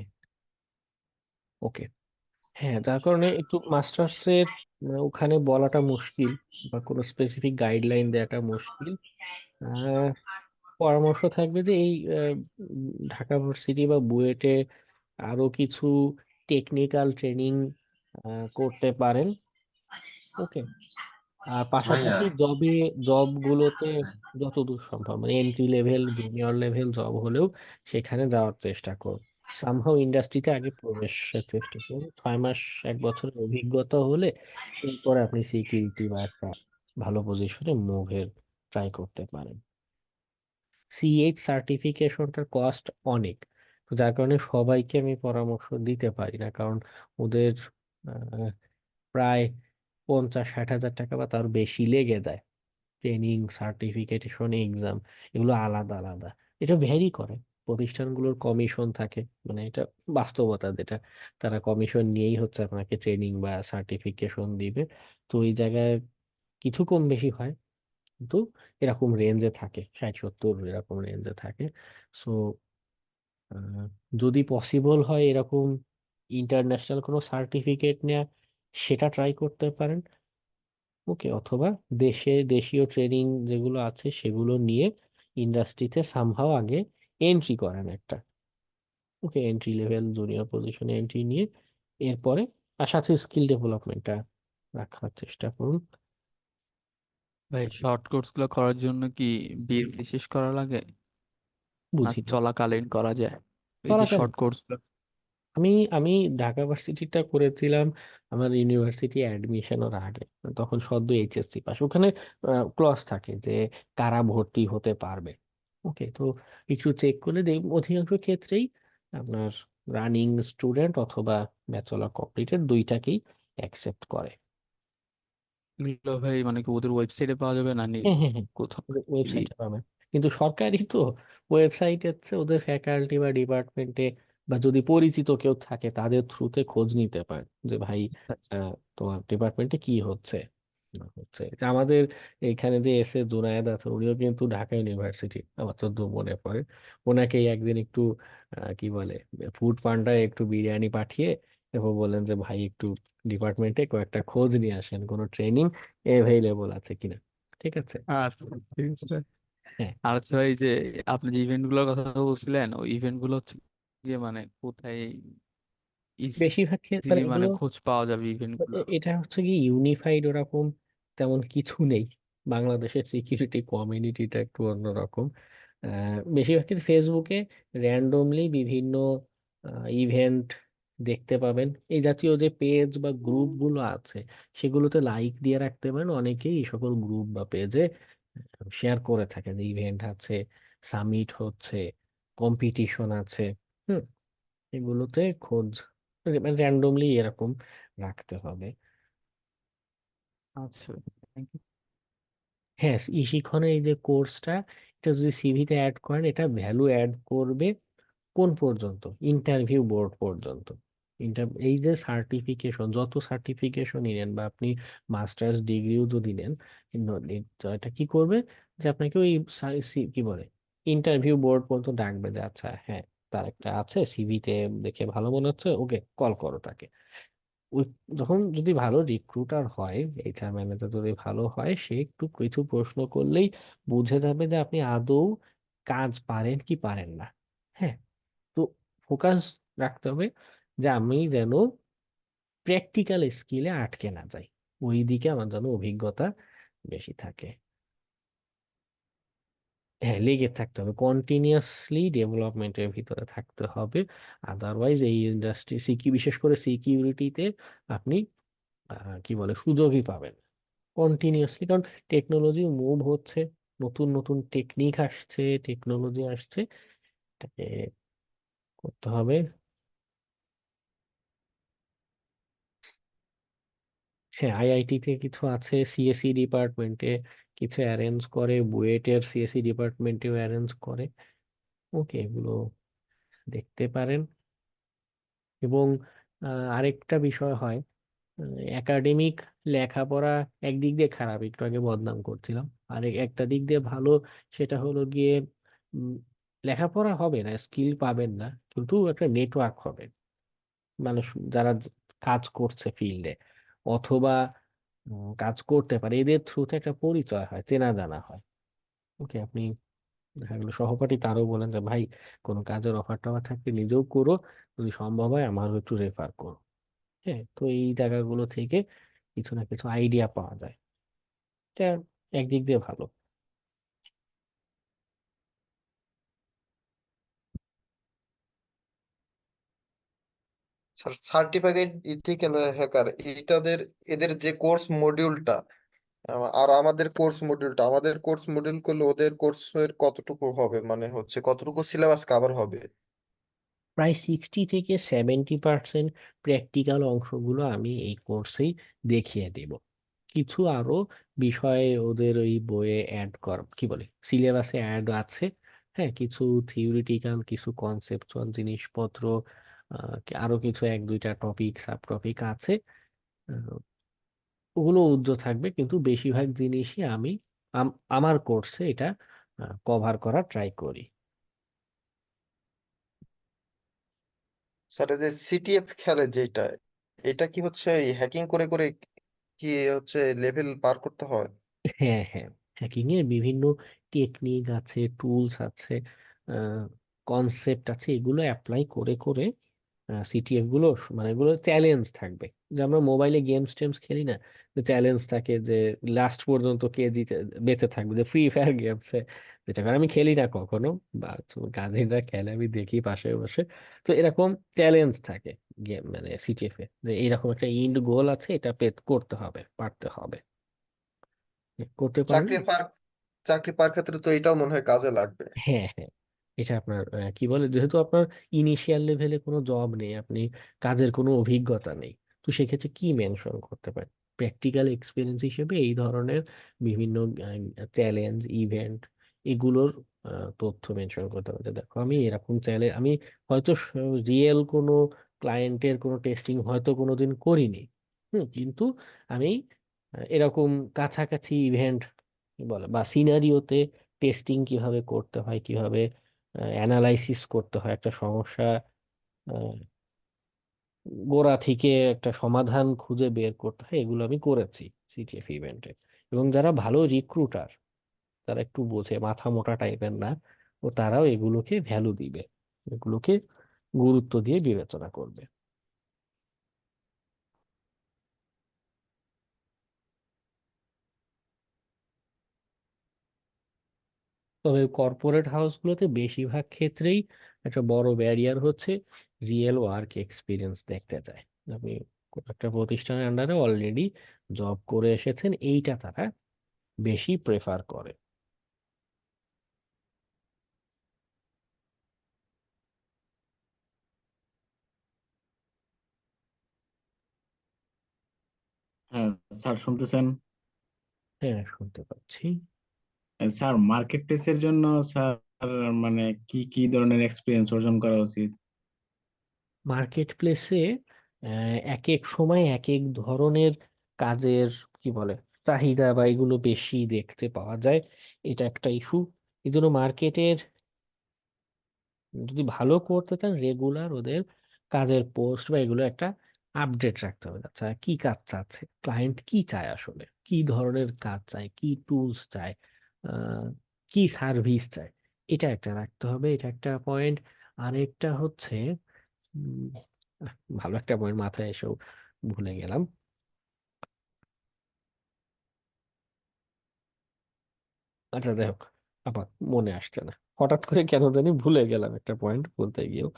ওকে। হ্যাঁ, যার কারণে একটু মাস্টার্সের ওখানে বলাটা মুশকিল, বা কোনো স্পেসিফিক গাইডলাইন দেওয়াটা মুশকিল। আহ, পরামর্শ থাকবে যে এই ঢাকা ভার্সিটি বা বুয়েটে আরো কিছু টেকনিক্যাল ট্রেনিং করতে পারেন। ওকে, আর ভাইয়া, পাশাপাশি জবগুলোতে যতদূর সম্ভব মানে entry level junior level job হলেও সেখানে যাওয়ার চেষ্টা করুন। সামহাও ইন্ডাস্ট্রিতে আগে প্রবেশের চেষ্টা করুন, 6 মাস 1 বছরের অভিজ্ঞতা হলে এরপরে আপনি সিকিউরিটি বা একটা ভালো পজিশনে মুভের ট্রাই করতে পারেন। সিএইচ সার্টিফিকেশনটার কস্ট অনেক, তো যার কারণে সবাইকে আমি পরামর্শ দিতে পারি না, কারণ ওদের আহ, প্রায় 50-60 হাজার টাকা বা তার বেশি লেগে যায়। ট্রেনিং, সার্টিফিকেশন, এক্সাম, এগুলো আলাদা আলাদা। এটা ভ্যারি করে, প্রতিষ্ঠানগুলোর কমিশন থাকে, মানে এটা বাস্তবতা যেটা, তারা কমিশন নিয়েই হচ্ছে আপনাকে ট্রেনিং বা সার্টিফিকেশন দিবে। তো এই জায়গায় কিছু কম বেশি হয়, কিন্তু এরকম রেঞ্জে থাকে, 60-70 এরকম রেঞ্জে থাকে। সো যদি পসিবল হয় এরকম ইন্টারন্যাশনাল কোনো সার্টিফিকেট নেওয়া, সেটা ট্রাই করতে পারেন। ওকে, অথবা দেশীয় ট্রেনিং যেগুলো আছে সেগুলো নিয়ে ইন্ডাস্ট্রিতে সামহাও আগে এন্ট্রি করেন একটা। ওকে, এন্ট্রি লেভেল জুনিয়র পজিশনে এন্ট্রি নিয়ে এরপরে আর সাথে স্কিল ডেভেলপমেন্টটা রাখার চেষ্টা করুন। ভাই শর্ট কোর্স গুলো করার জন্য কি বিএসসি শেষ করা লাগে, না বুঝি না। চলাকালীন করা যায় এই যে চলাকালীন, শর্ট কোর্স গুলো? আমি আমি ঢাকা ভার্সিটিটা করেছিলাম আমার ইউনিভার্সিটি অ্যাডমিশনের আগে, তখন সদ্য এইচএসসি পাস। ওখানে ক্লজ থাকে যে কারা ভর্তি হতে পারবে। ওকে, তো একটু চেক করে দেখব, অধিকাংশ ক্ষেত্রেই আপনার রানিং স্টুডেন্ট অথবা ব্যাচেলর কমপ্লিটেড দুইটাকেই অ্যাকসেপ্ট করে। এগুলো ভাই মানে কি ওদের ওয়েবসাইটে পাওয়া যাবে না হ্যাঁ, হ্যাঁ, হ্যাঁ, কোথাও? ওয়েবসাইটে পাবেন, কিন্তু সরকারি তো ওয়েবসাইটে হচ্ছে ওদের ফ্যাকাল্টি বা ডিপার্টমেন্টে, বা যদি পরিচিত কেউ থাকে তাদের থ্রুতে খোঁজ নিতে পারেন যে ভাই তোমার ডিপার্টমেন্টে কি হচ্ছে না হচ্ছে। যে আমাদের এখানে যে এস এ জুনায়েদ আছে, উনিও কিন্তু ঢাকা ইউনিভার্সিটি, আমার তো মনে পড়ে। ওনাকেই একদিন একটু কি বলে, ফুড পান্ডায় একটু বিরিয়ানি পাঠিয়ে এরপর বললেন যে ভাই একটু ডিপার্টমেন্টে কয়েকটা খোঁজ নিয়ে আসেন, কোনো ট্রেনিং এভেইলেবল আছে কিনা। ঠিক আছে। আচ্ছা, ঠিক আছে। হ্যাঁ, আর হচ্ছে ভাই যে আপনি যে ইভেন্ট গুলোর কথা বলছিলেন, ওই ইভেন্ট গুলো হচ্ছে গিয়ে মানে কোথায় বেশিরভাগ ক্ষেত্রে ইজিলি মানে এগুলো খোঁজ পাওয়া যাবে ইভেন্ট গুলো? এটা হচ্ছে কি ইউনিফাইড ওরকম তেমন কিছু নেই। বাংলাদেশের সিকিউরিটি কমিউনিটিটা একটু অন্যরকম। বেশিরভাগ ক্ষেত্রে ফেসবুকে র্যান্ডমলি বিভিন্ন ইভেন্ট দেখতে পাবেন। এই জাতীয় যে পেজ বা গ্রুপ গুলো আছে সেগুলোতে লাইক দিয়ে রাখতে পারেন, অনেকেই এই সকল গ্রুপ বা পেজে শেয়ার করে থাকে যে ইভেন্ট আছে, সামিট হচ্ছে, কম্পিটিশন আছে। হুম, এগুলোতে খোঁজ মানে র্যান্ডমলি এরকম রাখতে হবে। আচ্ছা, থ্যাংক ইউ। হ্যাঁ, ই শিক্ষণের এই যে কোর্সটা, এটা যদি সিভিতে অ্যাড করেন, এটা ভ্যালু অ্যাড করবে কোন পর্যন্ত, ইন্টারভিউ বোর্ড পর্যন্ত। এই যে সার্টিফিকেশন, যত সার্টিফিকেশনই নেন বা আপনি মাস্টার্স ডিগ্রিও যদি নেন, এটা কি করবে যে আপনাকে ওই কি বলে ইন্টারভিউ বোর্ড পর্যন্ত ডাকবে যে আচ্ছা হ্যাঁ, তার একটা আছে সিভিতে, দেখে ভালো মনে হচ্ছে, ওকে কল করো তাকে। ওই যখন যদি ভালো রিক্রুটার হয়, এইচআর ম্যানেজার যদি ভালো হয়, সে একটু কিছু প্রশ্ন করলেই বুঝে যাবে যে আপনি আদৌ কাজ পারেন কি পারেন না। হ্যাঁ, তো ফোকাস রাখতে হবে যে আমি যেন প্র্যাকটিক্যাল স্কিলে আটকে না যাই, ওই দিকে আমার যেন অভিজ্ঞতা বেশি থাকে। হ্যাঁ, লেগে থাকতে হবে, কন্টিনিউয়াসলি ডেভেলপমেন্টের ভিতরে থাকতে হবে। আদারওয়াইজ এই ইন্ডাস্ট্রি বিশেষ করে সিকিউরিটিতে আপনি কি বলে সুযোগই পাবেন কন্টিনিউয়াসলি, কারণ টেকনোলজি মুভ হচ্ছে, নতুন নতুন টেকনিক আসছে, টেকনোলজি আসছে, এটাকে করতে হবে। হ্যাঁ, আইআইটি তে কিছু আছে, সিএসসি ডিপার্টমেন্টে কিছু অ্যারেঞ্জ করে, বুয়েটের সিএসসি ডিপার্টমেন্টেও অ্যারেঞ্জ করে। ওকে, এগুলো দেখতে পারেন। এবং আরেকটা বিষয় হয়, একাডেমিক লেখাপড়া একদিক দিয়ে খারাপ, একটু আগে বদনাম করছিলাম, আর একটা দিক দিয়ে ভালো, সেটা হলো গিয়ে উম, লেখাপড়া হবে না, স্কিল পাবেন না, কিন্তু একটা নেটওয়ার্ক হবে, মানুষ যারা কাজ করছে ফিল্ডে অথবা কাজ করতে পারে, এদের থ্রুতে একটা পরিচয় হয়, চেনা জানা হয়। ওকে, আপনি দেখা গেলো সহপাঠী তারও বলেন যে ভাই কোনো কাজের অফার টফার থাকলে নিজেও করো, যদি সম্ভব হয় আমারও একটু রেফার করো। হ্যাঁ, তো এই জায়গাগুলো থেকে কিছু না কিছু আইডিয়া পাওয়া যায়, এটা একদিক দিয়ে ভালো। সার্টিফিকেট ইথিক্যাল হ্যাকার, এদের যে কোর্স মডিউলটা, আর আমাদের কোর্স মডিউল করলে ওদের কোর্সের কতটুকু হবে, মানে হচ্ছে কতটুকু সিলেবাস কভার হবে? প্রায় 60 থেকে 70% প্র্যাকটিক্যাল অংশগুলো আমি এই কোর্সেই দেখিয়ে দেব। কিছু আরো বিষয় ওদের ওই বইয়ে অ্যাড কর কি বলে সিলেবাসে অ্যাড আছে। হ্যাঁ, কিছু থিওরিটিক্যাল কিছু কনসেপচুয়াল জিনিসপত্র, আরো কিছু এক দুইটা টপিক সাব টপিক আছে। আহ, ওগুলো উজ্জ্ব থাকবে, কিন্তু বেশিরভাগ জিনিসই আমি আমার কোর্সে এটা কভার করার ট্রাই করি। স্যার এই যে সিটিএফ খেলে যেটা, এটা কি হচ্ছে হ্যাকিং করে করে কি হচ্ছে লেভেল পার করতে হয়? হ্যাঁ, হ্যাঁ, হ্যাকিং এর বিভিন্ন টেকনিক আছে, টুলস আছে, কনসেপ্ট আছে, এগুলো অ্যাপ্লাই করে করে সিটিএফ গুলো মানে এগুলো চ্যালেঞ্জ থাকবে। যে আমরা মোবাইলে গেমস টেমস খেলি না, যে চ্যালেঞ্জ থাকে যে লাস্ট পর্যন্ত কে জিতে বেঁচে থাকবে, যে ফ্রি ফায়ার গেমসে, যেটা কারণ আমি খেলি না কখনো, বা গার্জেনরা খেলে আমি দেখি পাশে বসে। তো এরকম চ্যালেঞ্জ থাকে গেম মানে সিটিএফ এ, যে এরকম একটা ইন্ড গোল আছে, এটা করতে হবে, পারতে হবে। করতে পারলে চাকরি পাওয়ার চাকরি পাওয়ার ক্ষেত্রে তো এটাও মনে হয় কাজে লাগবে। হ্যাঁ, হ্যাঁ, এটা আপনার কি বলে, যেহেতু আপনার ইনিশিয়াল লেভেলে কোনো জব নেই, আপনি কাজের কোনো অভিজ্ঞতা নেই, তো সেক্ষেত্রে কি মেনশন করতে পারেন? প্র্যাকটিক্যাল এক্সপিরিয়েন্স হিসেবে এই ধরনের বিভিন্ন চ্যালেঞ্জ ইভেন্ট এগুলোর তথ্য মেনশন করতে হবে। যে দেখো আমি এরকম চ্যালেঞ্জ, আমি হয়তো রিয়েল কোনো ক্লায়েন্টের কোনো টেস্টিং হয়তো কোনোদিন করিনি, কিন্তু আমি এরকম কাছাকাছি ইভেন্ট বলে বা সিনারিওতে টেস্টিং কিভাবে করতে হয়, কিভাবে অ্যানালাইসিস করতে হয় একটা সমস্যা, আহ, গোড়া থেকে একটা সমাধান খুঁজে বের করতে হয়, এগুলো আমি করেছি সিটিএফ ইভেন্টে। এবং যারা ভালো রিক্রুটার, তারা একটু বোঝে, মাথা মোটা টাইপের না, ও তারাও এগুলোকে ভ্যালু দিবে, এগুলোকে গুরুত্ব দিয়ে বিবেচনা করবে। তবে কর্পোরেট হাউসগুলোতে বেশিরভাগ ক্ষেত্রেই একটা বড় ব্যারিয়ার হচ্ছে রিয়েল ওয়ার্ক এক্সপিরিয়েন্স দেখতে চায়। আপনি কোনো একটা প্রতিষ্ঠানের আন্ডারে অলরেডি জব করে এসেছেন, এইটা তারা বেশি প্রেফার করে। হ্যাঁ স্যার, শুনতেছেন? হ্যাঁ, শুনতে পাচ্ছি। স্যার, মার্কেট প্লেসের জন্য স্যার মানে কি কি ধরনের এক্সপিরিয়েন্স অর্জন করা উচিত? মার্কেট প্লেসে এক এক সময় এক এক ধরনের কাজের কি বলে চাহিদা বা এগুলো বেশি দেখতে পাওয়া যায়, এটা একটা ইস্যু। এই জন্য মার্কেটের যদি ভালো করতে চান, রেগুলার ওদের কাজের পোস্ট বা এগুলো একটা আপডেট রাখতে হবে। আচ্ছা, কি কাজ চাচ্ছে ক্লায়েন্ট, কি চায়, আসলে কি ধরনের কাজ চায়, কি টুলস চায়, আহ, কি সার্ভিস চায়, এটা একটা রাখতে হবে, এটা একটা পয়েন্ট। আরেকটা হচ্ছে উম, ভালো একটা পয়েন্ট মাথায় এসেও ভুলে গেলাম। আচ্ছা, যাই হোক, আবার মনে আসছে না, হঠাৎ করে কেন জানি ভুলে গেলাম একটা পয়েন্ট বলতে গিয়েও।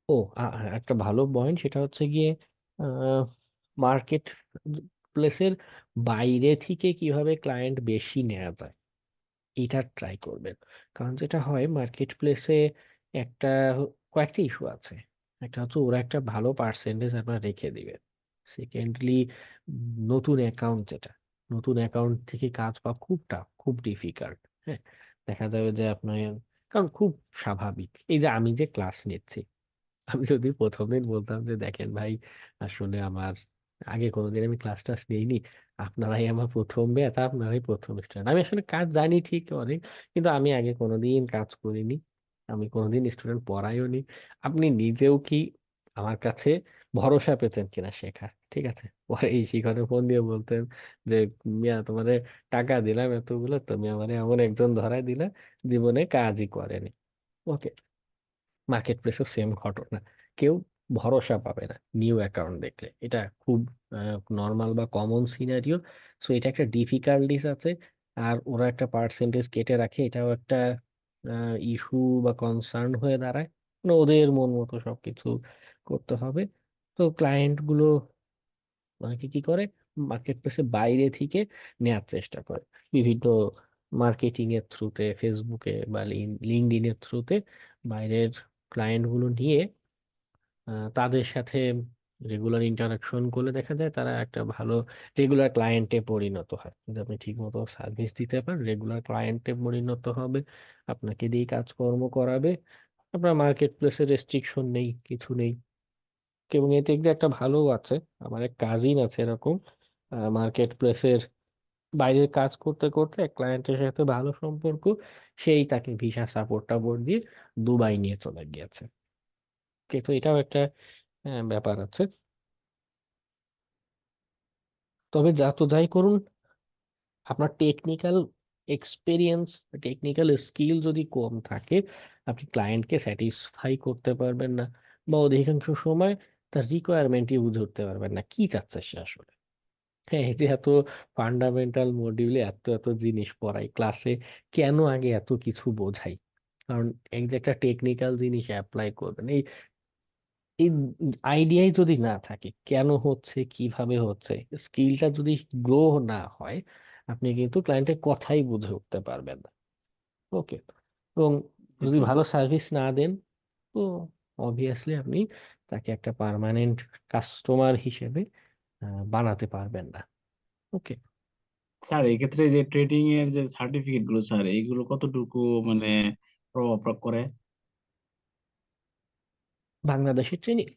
ও, একটা ভালো পয়েন্ট, সেটা হচ্ছে গিয়ে মার্কেট প্লেসের বাইরে থেকে কিভাবে ক্লায়েন্ট বেশি নেওয়া যায়, এটা ট্রাই করবেন। কারণ যেটা হয় মার্কেট প্লেসে একটা কয়েকটা ইস্যু আছে। একটা হচ্ছে ওরা একটা ভালো পার্সেন্টেজ আপনার রেখে দিবে। সেকেন্ডলি, নতুন অ্যাকাউন্ট যেটা, নতুন অ্যাকাউন্ট থেকে কাজ পাওয়া খুব টাফ, খুব ডিফিকাল্ট। হ্যাঁ, দেখা যাবে যে আপনার, কারণ খুব স্বাভাবিক, এই যে আমি যে ক্লাস নিচ্ছি, আমি যদি প্রথম দিন বলতাম যে দেখেন ভাই, আসলে আমার আগে কোনোদিন আমি ক্লাস টাস নেইনি, আপনারাই আমার প্রথম ব্যাচ, আপনারাই প্রথম স্টুডেন্ট, আমি আসলে কাজ জানি ঠিক অনেক, কিন্তু আমি আগে কোনোদিন কাজ করিনি, আমি কোনোদিন স্টুডেন্ট পড়াইও নি, আপনি নিজেও কি আমার কাছে ভরসা পেতেন কিনা শেখার, ঠিক আছে? পরে এই শিখরে ফোন দিয়ে বলতেন যে মিয়া তোমারে টাকা দিলাম এতগুলো, তুমি আমার এমন একজন ধরাই দিলে জীবনে কাজই করেনি। ওকে, মার্কেট প্লেসও সেম ঘটনা, কেউ ভরসা পাবে না নিউ অ্যাকাউন্ট দেখলে, এটা খুব নর্মাল বা কমন সিনারিও। সো এটা একটা ডিফিকাল্টিস আছে। আর ওরা একটা পার্সেন্টেজ কেটে রাখে, এটাও একটা ইস্যু বা কনসার্ন হয়ে দাঁড়ায়। মানে ওদের মন মতো সবকিছু করতে হবে। তো ক্লায়েন্ট গুলো অনেকে কি করে, মার্কেট প্লেসে বাইরে থেকে নেয়ার চেষ্টা করে বিভিন্ন মার্কেটিং এর থ্রুতে, ফেসবুকে বা লিঙ্কডইন এর থ্রুতে বাইরের ক্লায়েন্ট গুলো নিয়ে তাদের সাথে রেগুলার ইন্টারাকশন করলে দেখা যায় তারা একটা ভালো রেগুলার ক্লায়েন্টে পরিণত হয়। যদি আপনি ঠিক মতো সার্ভিস দিতে পারেন, রেগুলার ক্লায়েন্টে পরিণত হবে, আপনাকে দিয়ে কাজকর্ম করাবে। আপনার মার্কেট প্লেসে রেস্ট্রিকশন নেই, কিছু নেই। এবং এতে একটা একটা ভালো আছে, আমার এক কাজিন আছে এরকম, মার্কেট প্লেসের বাইরের কাজ করতে করতে এক ক্লায়েন্টের সাথে ভালো সম্পর্ক, সেই তাকে ভিসা সাপোর্ট টাপোর্ট দিয়ে দুবাই নিয়ে চলে গিয়েছে। তো এটাও একটা ব্যাপার আছে। তবে যা তো যাই করুন, আপনার টেকনিক্যাল এক্সপিরিয়েন্স, টেকনিক্যাল স্কিল যদি কম থাকে, আপনি ক্লায়েন্টকে স্যাটিসফাই করতে পারবেন না, বা অধিকাংশ সময় তার রিকোয়ারমেন্টই বুঝে উঠতে পারবেন না কি চাচ্ছে সে আসলে। হ্যাঁ, এই যে এত ফান্ডামেন্টাল মডিউলে এত এত জিনিস পড়াই ক্লাসে, কেন আগে এত কিছু বোঝাই? কারণ এই যে একটা টেকনিক্যাল জিনিস অ্যাপ্লাই করবেন, এই এই আইডিয়াই যদি না থাকে কেন হচ্ছে, কিভাবে হচ্ছে, স্কিলটা যদি গ্রো না হয়, আপনি কিন্তু ক্লায়েন্টের কথাই বুঝে উঠতে পারবেন না। ওকে। এবং জি যদি স্যার। ভালো সার্ভিস না দেন, তো অবভিয়াসলি আপনি তাকে একটা পার্মানেন্ট কাস্টমার হিসেবে বানাতে পারবেন না। ওকে। স্যার এক্ষেত্রে যে ট্রেডিং এর যে সার্টিফিকেট গুলো স্যার, এইগুলো কতটুকু মানে প্রভাব করে? বাংলাদেশের ট্রেনিং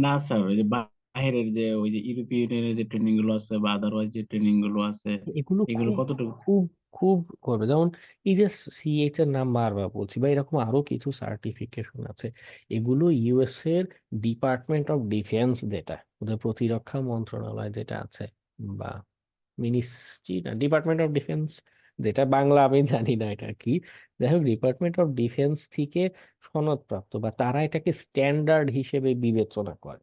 না স্যার, ওই যে বাইরের যে ওই যে ইউরোপীয় ইউনিয়নের যে ট্রেনিং গুলো আছে বা আদারওয়াইজ যে ট্রেনিং গুলো আছে, এগুলো এগুলো খুব কতটুকু? খুব খুব করবে। যেমন এই যে সিএইচ এর নাম বারবার বলছি, বা এরকম আরো কিছু সার্টিফিকেশন আছে। এগুলো ইউএস এর ডিপার্টমেন্ট অফ ডিফেন্স, যেটা ওদের প্রতিরক্ষা মন্ত্রণালয় যেটা আছে, বা মিনিস্ট্রি না, ডিপার্টমেন্ট অফ ডিফেন্স, যেটা বাংলা আমি জানি না এটা কি, যাই হোক ডিপার্টমেন্ট অফ ডিফেন্স থেকে সনদপ্রাপ্ত, বা তারা এটাকে স্ট্যান্ডার্ড হিসেবে বিবেচনা করে।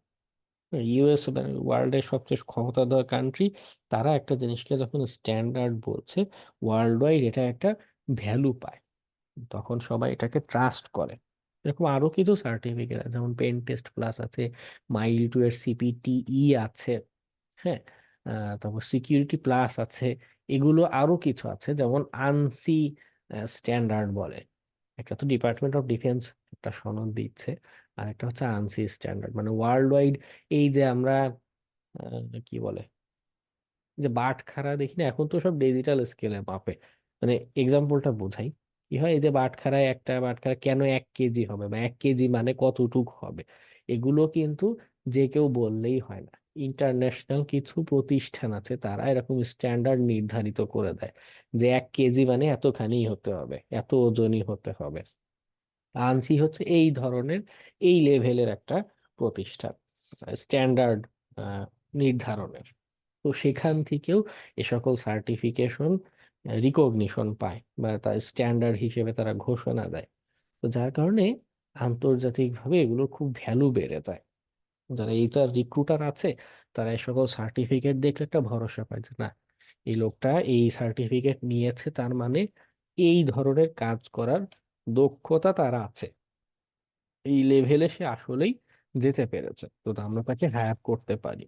ইউএস ওয়ার্ল্ডের সবচেয়ে ক্ষমতাধর কান্ট্রি, তারা একটা জিনিসকে যখন স্ট্যান্ডার্ড বলছে, ওয়ার্ল্ড ওয়াইড এটা একটা ভ্যালু পায়, তখন সবাই এটাকে ট্রাস্ট করে। এরকম আরো কিছু সার্টিফিকেট আছে, যেমন পেন টেস্ট প্লাস আছে, মাইল টু এর সিপিটিই আছে। হ্যাঁ। তারপর সিকিউরিটি প্লাস আছে। এগুলো আরো কিছু আছে, যেমন আনসি স্ট্যান্ডার্ড বলে। একটা তো ডিপার্টমেন্ট অফ ডিফেন্স একটা সনদ দিচ্ছে, আর একটা হচ্ছে আনসি স্ট্যান্ডার্ড, মানে ওয়ার্ল্ড ওয়াইড। এই যে আমরা কি বলে, যে বাটখারা দেখি না, এখন তো সব ডিজিটাল স্কেলে মাপে। মানে এক্সাম্পলটা বোঝাই, কি হয়, এই যে বাটখারায় একটা বাটখারা কেন 1 কেজি হবে, বা 1 কেজি মানে কতটুক হবে, এগুলো কিন্তু যে কেউ বললেই হয় না। ইন্টারন্যাশনাল কিছু প্রতিষ্ঠান আছে, তারা এরকম স্ট্যান্ডার্ড নির্ধারিত করে দেয় যে 1 কেজি মানে এতখানি হতে হবে, এত ওজনই হতে হবে। আনসি হচ্ছে এই ধরনের, এই লেভেলের একটা প্রতিষ্ঠান, স্ট্যান্ডার্ড নির্ধারণের। তো সেখান থেকেও এ সকল সার্টিফিকেশন রিকগনিশন পায়, বা তার স্ট্যান্ডার্ড হিসেবে তারা ঘোষণা দেয়। তো যার কারণে আন্তর্জাতিকভাবে এগুলোর খুব ভ্যালু বেড়ে যায়। যারা এইটার রিক্রুটার আছে, তারা এই সকল সার্টিফিকেট দেখলে একটা ভরসা পায় যে না, এই লোকটা এই সার্টিফিকেট নিয়েছে, তার মানে এই ধরনের কাজ করার দক্ষতা তার আছে, এই লেভেলে সে আসলেই যেতে পেরেছে, তো আমরা তাকে হায়ার করতে পারি।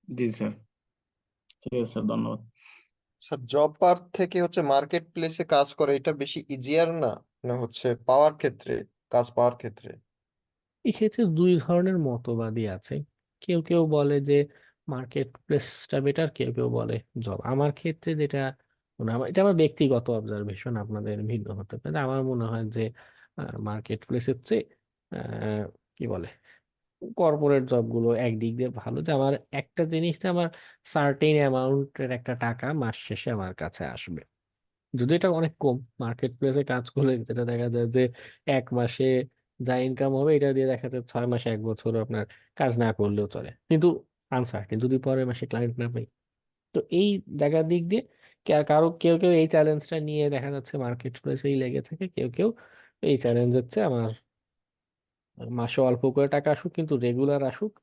জি স্যার। ঠিক আছে স্যার, ধন্যবাদ। স্যার, জব পাওয়ার থেকে হচ্ছে মার্কেট প্লেসে কাজ করে এটা বেশি ইজিয়ার না, না হচ্ছে পাওয়ার ক্ষেত্রে, কাজ পাওয়ার ক্ষেত্রে? এক্ষেত্রে দুই ধরনের মতবাদই আছে। কেউ কেউ বলে যে মার্কেট প্লেসটা বেটার, কেউ কেউ বলে জব। আমার ক্ষেত্রে যেটা মনে হয়, এটা আমার ব্যক্তিগত অবজারভেশন, আপনাদের ভিন্ন হতে পারে, আমার মনে হয় যে মার্কেট প্লেসের চেয়ে আহ, কি বলে, কর্পোরেট জবগুলো একদিক দিয়ে ভালো, যে আমার একটা জিনিসটা, আমার সার্টেন অ্যামাউন্টের একটা টাকা মাস শেষে আমার কাছে আসবে। যদি এটা অনেক কম, মার্কেট প্লেসে কাজ করলে যেটা দেখা যায় যে 1 মাসে যা ইনকাম হবে এটা দিয়ে দেখা যায় 6 মাস 1 বছর আপনার কাজ না করলেও চলে, কিন্তু আনসার্টেন যদি পরের মাসে ক্লায়েন্ট না পাই। তো এই জায়গার দিক দিয়ে কারো কেউ কেউ এই চ্যালেঞ্জটা নিয়ে দেখা যাচ্ছে মার্কেট প্লেসেই লেগে থাকে, কেউ কেউ এই চ্যালেঞ্জ হচ্ছে আমার মাসে অল্প করে টাকা আসুক কিন্তু রেগুলার আসুক,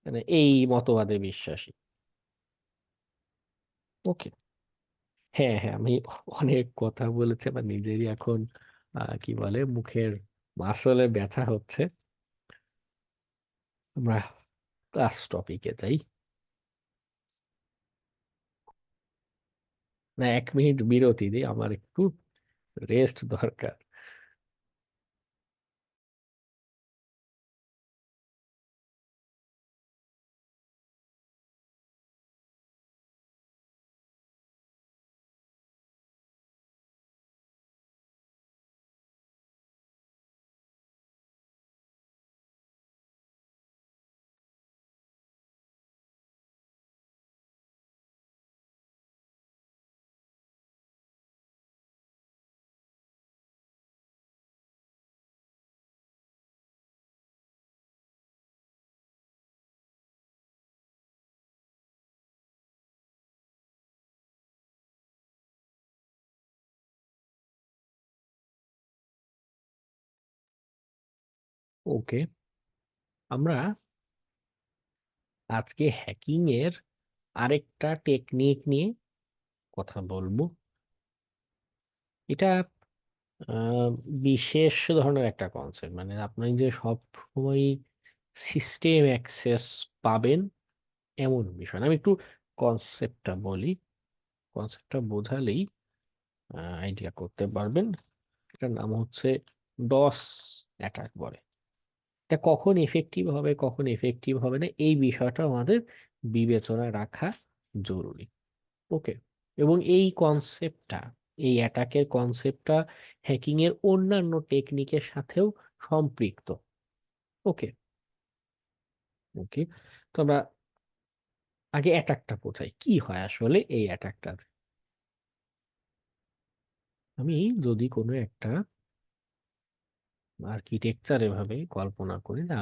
মানে এই মতবাদে বিশ্বাসী। ওকে। হ্যাঁ হ্যাঁ, আমি অনেক কথা বলেছি, আমার নিজেরই এখন কি বলে মুখের মাসলে ব্যথা হচ্ছে। আমরা ক্লাস টপিকে যাই। না, 1 মিনিট বিরতি দিই, আমার একটু রেস্ট দরকার। ওকে, আমরা আজকে হ্যাকিং এর আরেকটা টেকনিক নিয়ে কথা বলবো। এটা আহ, বিশেষ ধরনের একটা কনসেপ্ট, মানে আপনি যে সব সময় সিস্টেম অ্যাক্সেস পাবেন এমন বিষয় না। আমি একটু কনসেপ্টটা বলি, কনসেপ্টটা বোঝালেই আইডিয়া করতে পারবেন। এটার নাম হচ্ছে ডস অ্যাটাক বলে। এটা কখন এফেক্টিভ হবে কখন এফেক্টিভ হবে না, এই বিষয়টা আমাদের বিবেচনায় রাখা জরুরি। ওকে, এবং এই কনসেপ্টটা, এই অ্যাটাকের কনসেপ্টটা হ্যাকিং এর অন্যান্য টেকনিকের সাথেও সম্পৃক্ত। ওকে ওকে, তো আমরা আগে অ্যাটাকটা বোঝাই, কি হয় আসলে এই অ্যাটাকটার। আমি যদি কোনো একটা আর্কিটেকচার এভাবে কল্পনা করি যে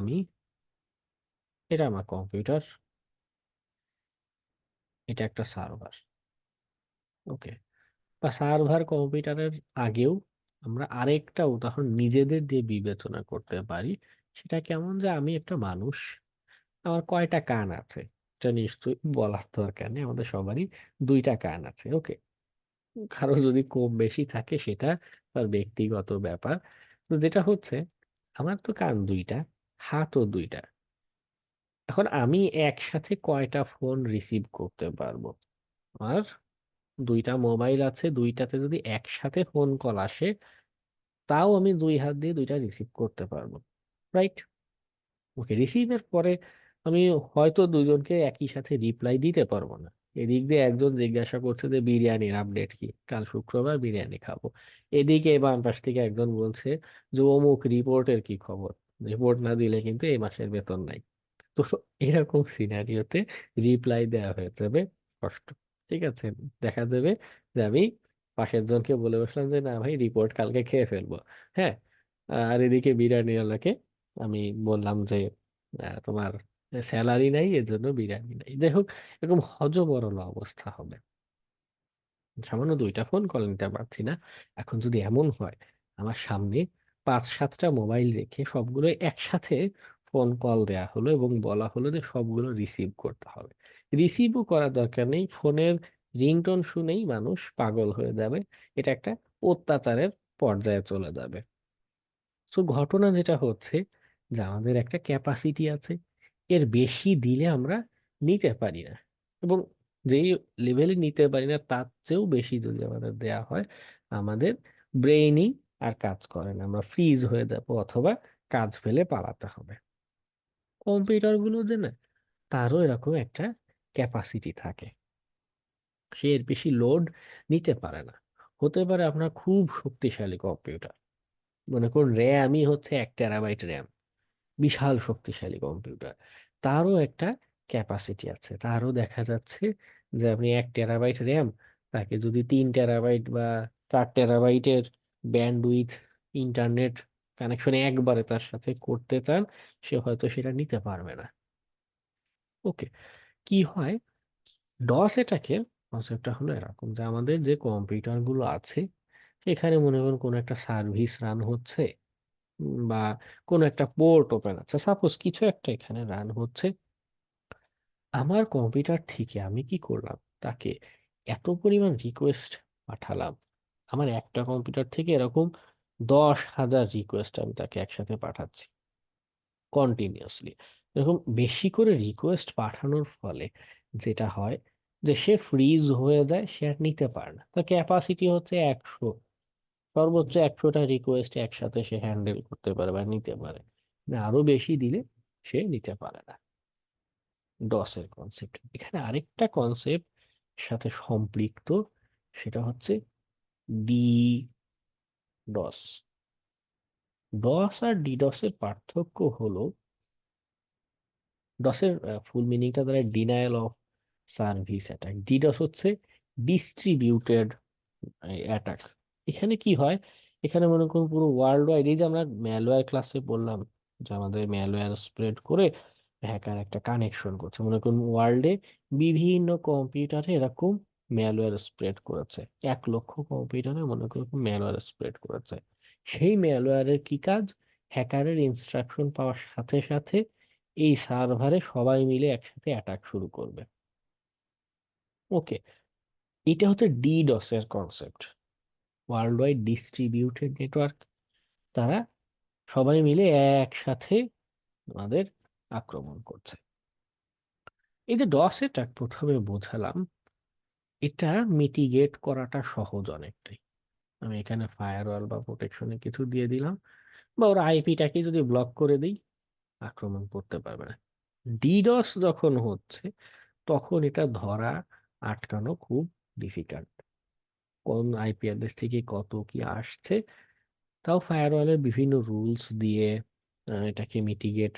এটা আমার কম্পিউটার, এটা একটা সার্ভার। ওকে, বা সার্ভার কম্পিউটারের আগেও আমরা আরেকটা উদাহরণ নিজেদের দিয়ে বিবেচনা করতে পারি। সেটা কেমন, যে আমি একটা মানুষ, আমার কয়টা কান আছে এটা নিশ্চয়ই বলার দরকার নেই, আমাদের সবারই 2টা কান আছে। ওকে, কারো যদি কম বেশি থাকে সেটা তার ব্যক্তিগত ব্যাপার। তো যেটা হচ্ছে, আমার তো কান 2টা, হাতও 2টা। এখন আমি একসাথে কয়টা ফোন রিসিভ করতে পারবো? আর 2টা মোবাইল আছে, 2টাতে যদি একসাথে ফোন কল আসে, তাও আমি 2 হাত দিয়ে 2টা রিসিভ করতে পারবো, রাইট? ওকে, রিসিভের পরে আমি হয়তো দুজনকে একই সাথে রিপ্লাই দিতে পারবো না। এদিক দিয়ে একজন জিজ্ঞাসা করছে যে বিরিয়ানির আপডেট কি, কাল শুক্রবার বিরিয়ানি খাবো। এদিকে বাম পাশ থেকে একজন বলছে যে অমুক রিপোর্টের কি খবর, রিপোর্ট না দিলে কিন্তু এই মাসের বেতন নাই। তো এরকম সিনারিওতে রিপ্লাই দেওয়া হয়ে যাবে কষ্ট। ঠিক আছে, দেখা যাবে যে আমি পাশের জনকে বলে বসলাম যে না ভাই, রিপোর্ট কালকে খেয়ে ফেলবো। হ্যাঁ, আর এদিকে বিরিয়ানিওয়ালাকে আমি বললাম যে তোমার স্যালারি নাই, এর জন্য বিরিয়ানি নাই। যাই হোক, এরকম হযবরল অবস্থা হবে, সামান্য 2টা ফোন কল নিতে পারছি না। এখন যদি এমন হয় আমার সামনে 5-7টা মোবাইল রেখে সবগুলো একসাথে ফোন কল দেয়া হলো এবং বলা হলো যে সবগুলো রিসিভ করতে হবে, রিসিভও করার দরকার নেই, ফোনের রিংটোন শুনেই মানুষ পাগল হয়ে যাবে, এটা একটা অত্যাচারের পর্যায়ে চলে যাবে। তো ঘটনা যেটা হচ্ছে, যে আমাদের একটা ক্যাপাসিটি আছে, এর বেশি দিলে আমরা নিতে পারি না, এবং যেই লেভেলে নিতে পারি না তার চেয়েও বেশি যদি আমাদের দেয়া হয়, আমাদের ব্রেইনই আর কাজ করে না, আমরা ফ্রিজ হয়ে যাব অথবা কাজ ফেলে পালাতে হবে। কম্পিউটার গুলো যে না, তারও এরকম একটা ক্যাপাসিটি থাকে, সে এর বেশি লোড নিতে পারে না। হতে পারে আপনার খুব শক্তিশালী কম্পিউটার, মনে করুন র্যামই হচ্ছে 1 টেরাবাইট র্যাম, বিশাল শক্তিশালী কম্পিউটার, তারও একটা ক্যাপাসিটি আছে। তারও দেখা যাচ্ছে যে আপনি 1 টেরাবাইট র্যাম, তাকে যদি 3 টেরাবাইট বা 4 টেরাবাইটের ব্যান্ডউইথ ইন্টারনেট কানেকশন একবারে তার সাথে করতে চান, সে হয়তো সেটা নিতে পারবে না। ওকে, কি হয়, ডস এটাকে কনসেপ্টটা হলো এরকম যে আমাদের যে কম্পিউটার গুলো আছে, এখানে মনে করুন কোনো একটা সার্ভিস রান হচ্ছে, বা কোনো একটা পোর্ট ওপেন আছে, সাপোজ কিছু একটা এখানে রান হচ্ছে। আমার কম্পিউটার থেকে আমি কি করলাম, তাকে এত পরিমাণ রিকোয়েস্ট পাঠালাম, আমার একটা কম্পিউটার থেকে এরকম 10,000 রিকোয়েস্ট আমি তাকে একসাথে পাঠাচ্ছি কন্টিনিউয়াসলি। এরকম বেশি করে রিকোয়েস্ট পাঠানোর ফলে যেটা হয় যে সে ফ্রিজ হয়ে যায়, সে আর নিতে পারে না। তার ক্যাপাসিটি হচ্ছে 100, সর্বোচ্চ 100টা রিকোয়েস্ট একসাথে সে হ্যান্ডেল করতে পারে বা নিতে পারে, না আরো বেশি দিলে সে নিতে পারে না। ডসের কনসেপ্ট এখানে আরেকটা কনসেপ্ট সাথে সম্পৃক্ত, সেটা হচ্ছে ডি ডস। ডস আর ডিডসের পার্থক্য হলো, ডসের ফুল মিনিংটা দ্বারা denial of service attack, deeds হচ্ছে ডিস্ট্রিবিউটেড অ্যাটাক। এখানে কি হয়, এখানে মনে করুন পুরো ওয়ার্ল্ড ওয়াইড, এই যে আমরা ম্যালওয়্যার ক্লাসে বললাম যে আমাদের ম্যালওয়্যার স্প্রেড করে হ্যাকার একটা কানেকশন করছে, মনে করুন ওয়ার্ল্ডে বিভিন্ন কম্পিউটারে এরকম ম্যালওয়্যার স্প্রেড করেছে, 1 লক্ষ কম্পিউটারে মনে করুন ম্যালওয়্যার স্প্রেড করেছে। সেই ম্যালওয়্যারের কি কাজ, হ্যাকারের ইনস্ট্রাকশন পাওয়ার সাথে সাথে এই সার্ভারে সবাই মিলে একসাথে অ্যাটাক শুরু করবে। ওকে, এটা হচ্ছে ডিডস এর concept, world wide distributed network. তারা সবাই মিলে একসাথে আমাদের আক্রমণ করছে। এই যে ডস অ্যাটাক প্রথমে বোঝালাম, এটা মিটিগেট করাটা সহজ অনেকটাই। আমি এখানে ফায়ারওয়াল বা প্রোটেকশনে কিছু দিয়ে দিলাম, বা ওর আইপিটাকে যদি ব্লক করে দিই, আক্রমণ করতে পারবে না। ডিডস যখন হচ্ছে তখন এটা ধরা আটকানো খুব ডিফিকাল্ট, কোন আইপি অ্যাড্রেস থেকে কত কি আসছে। তাও ফায়ারওয়ালের বিভিন্ন রুলস দিয়ে এটাকে মিটিগেট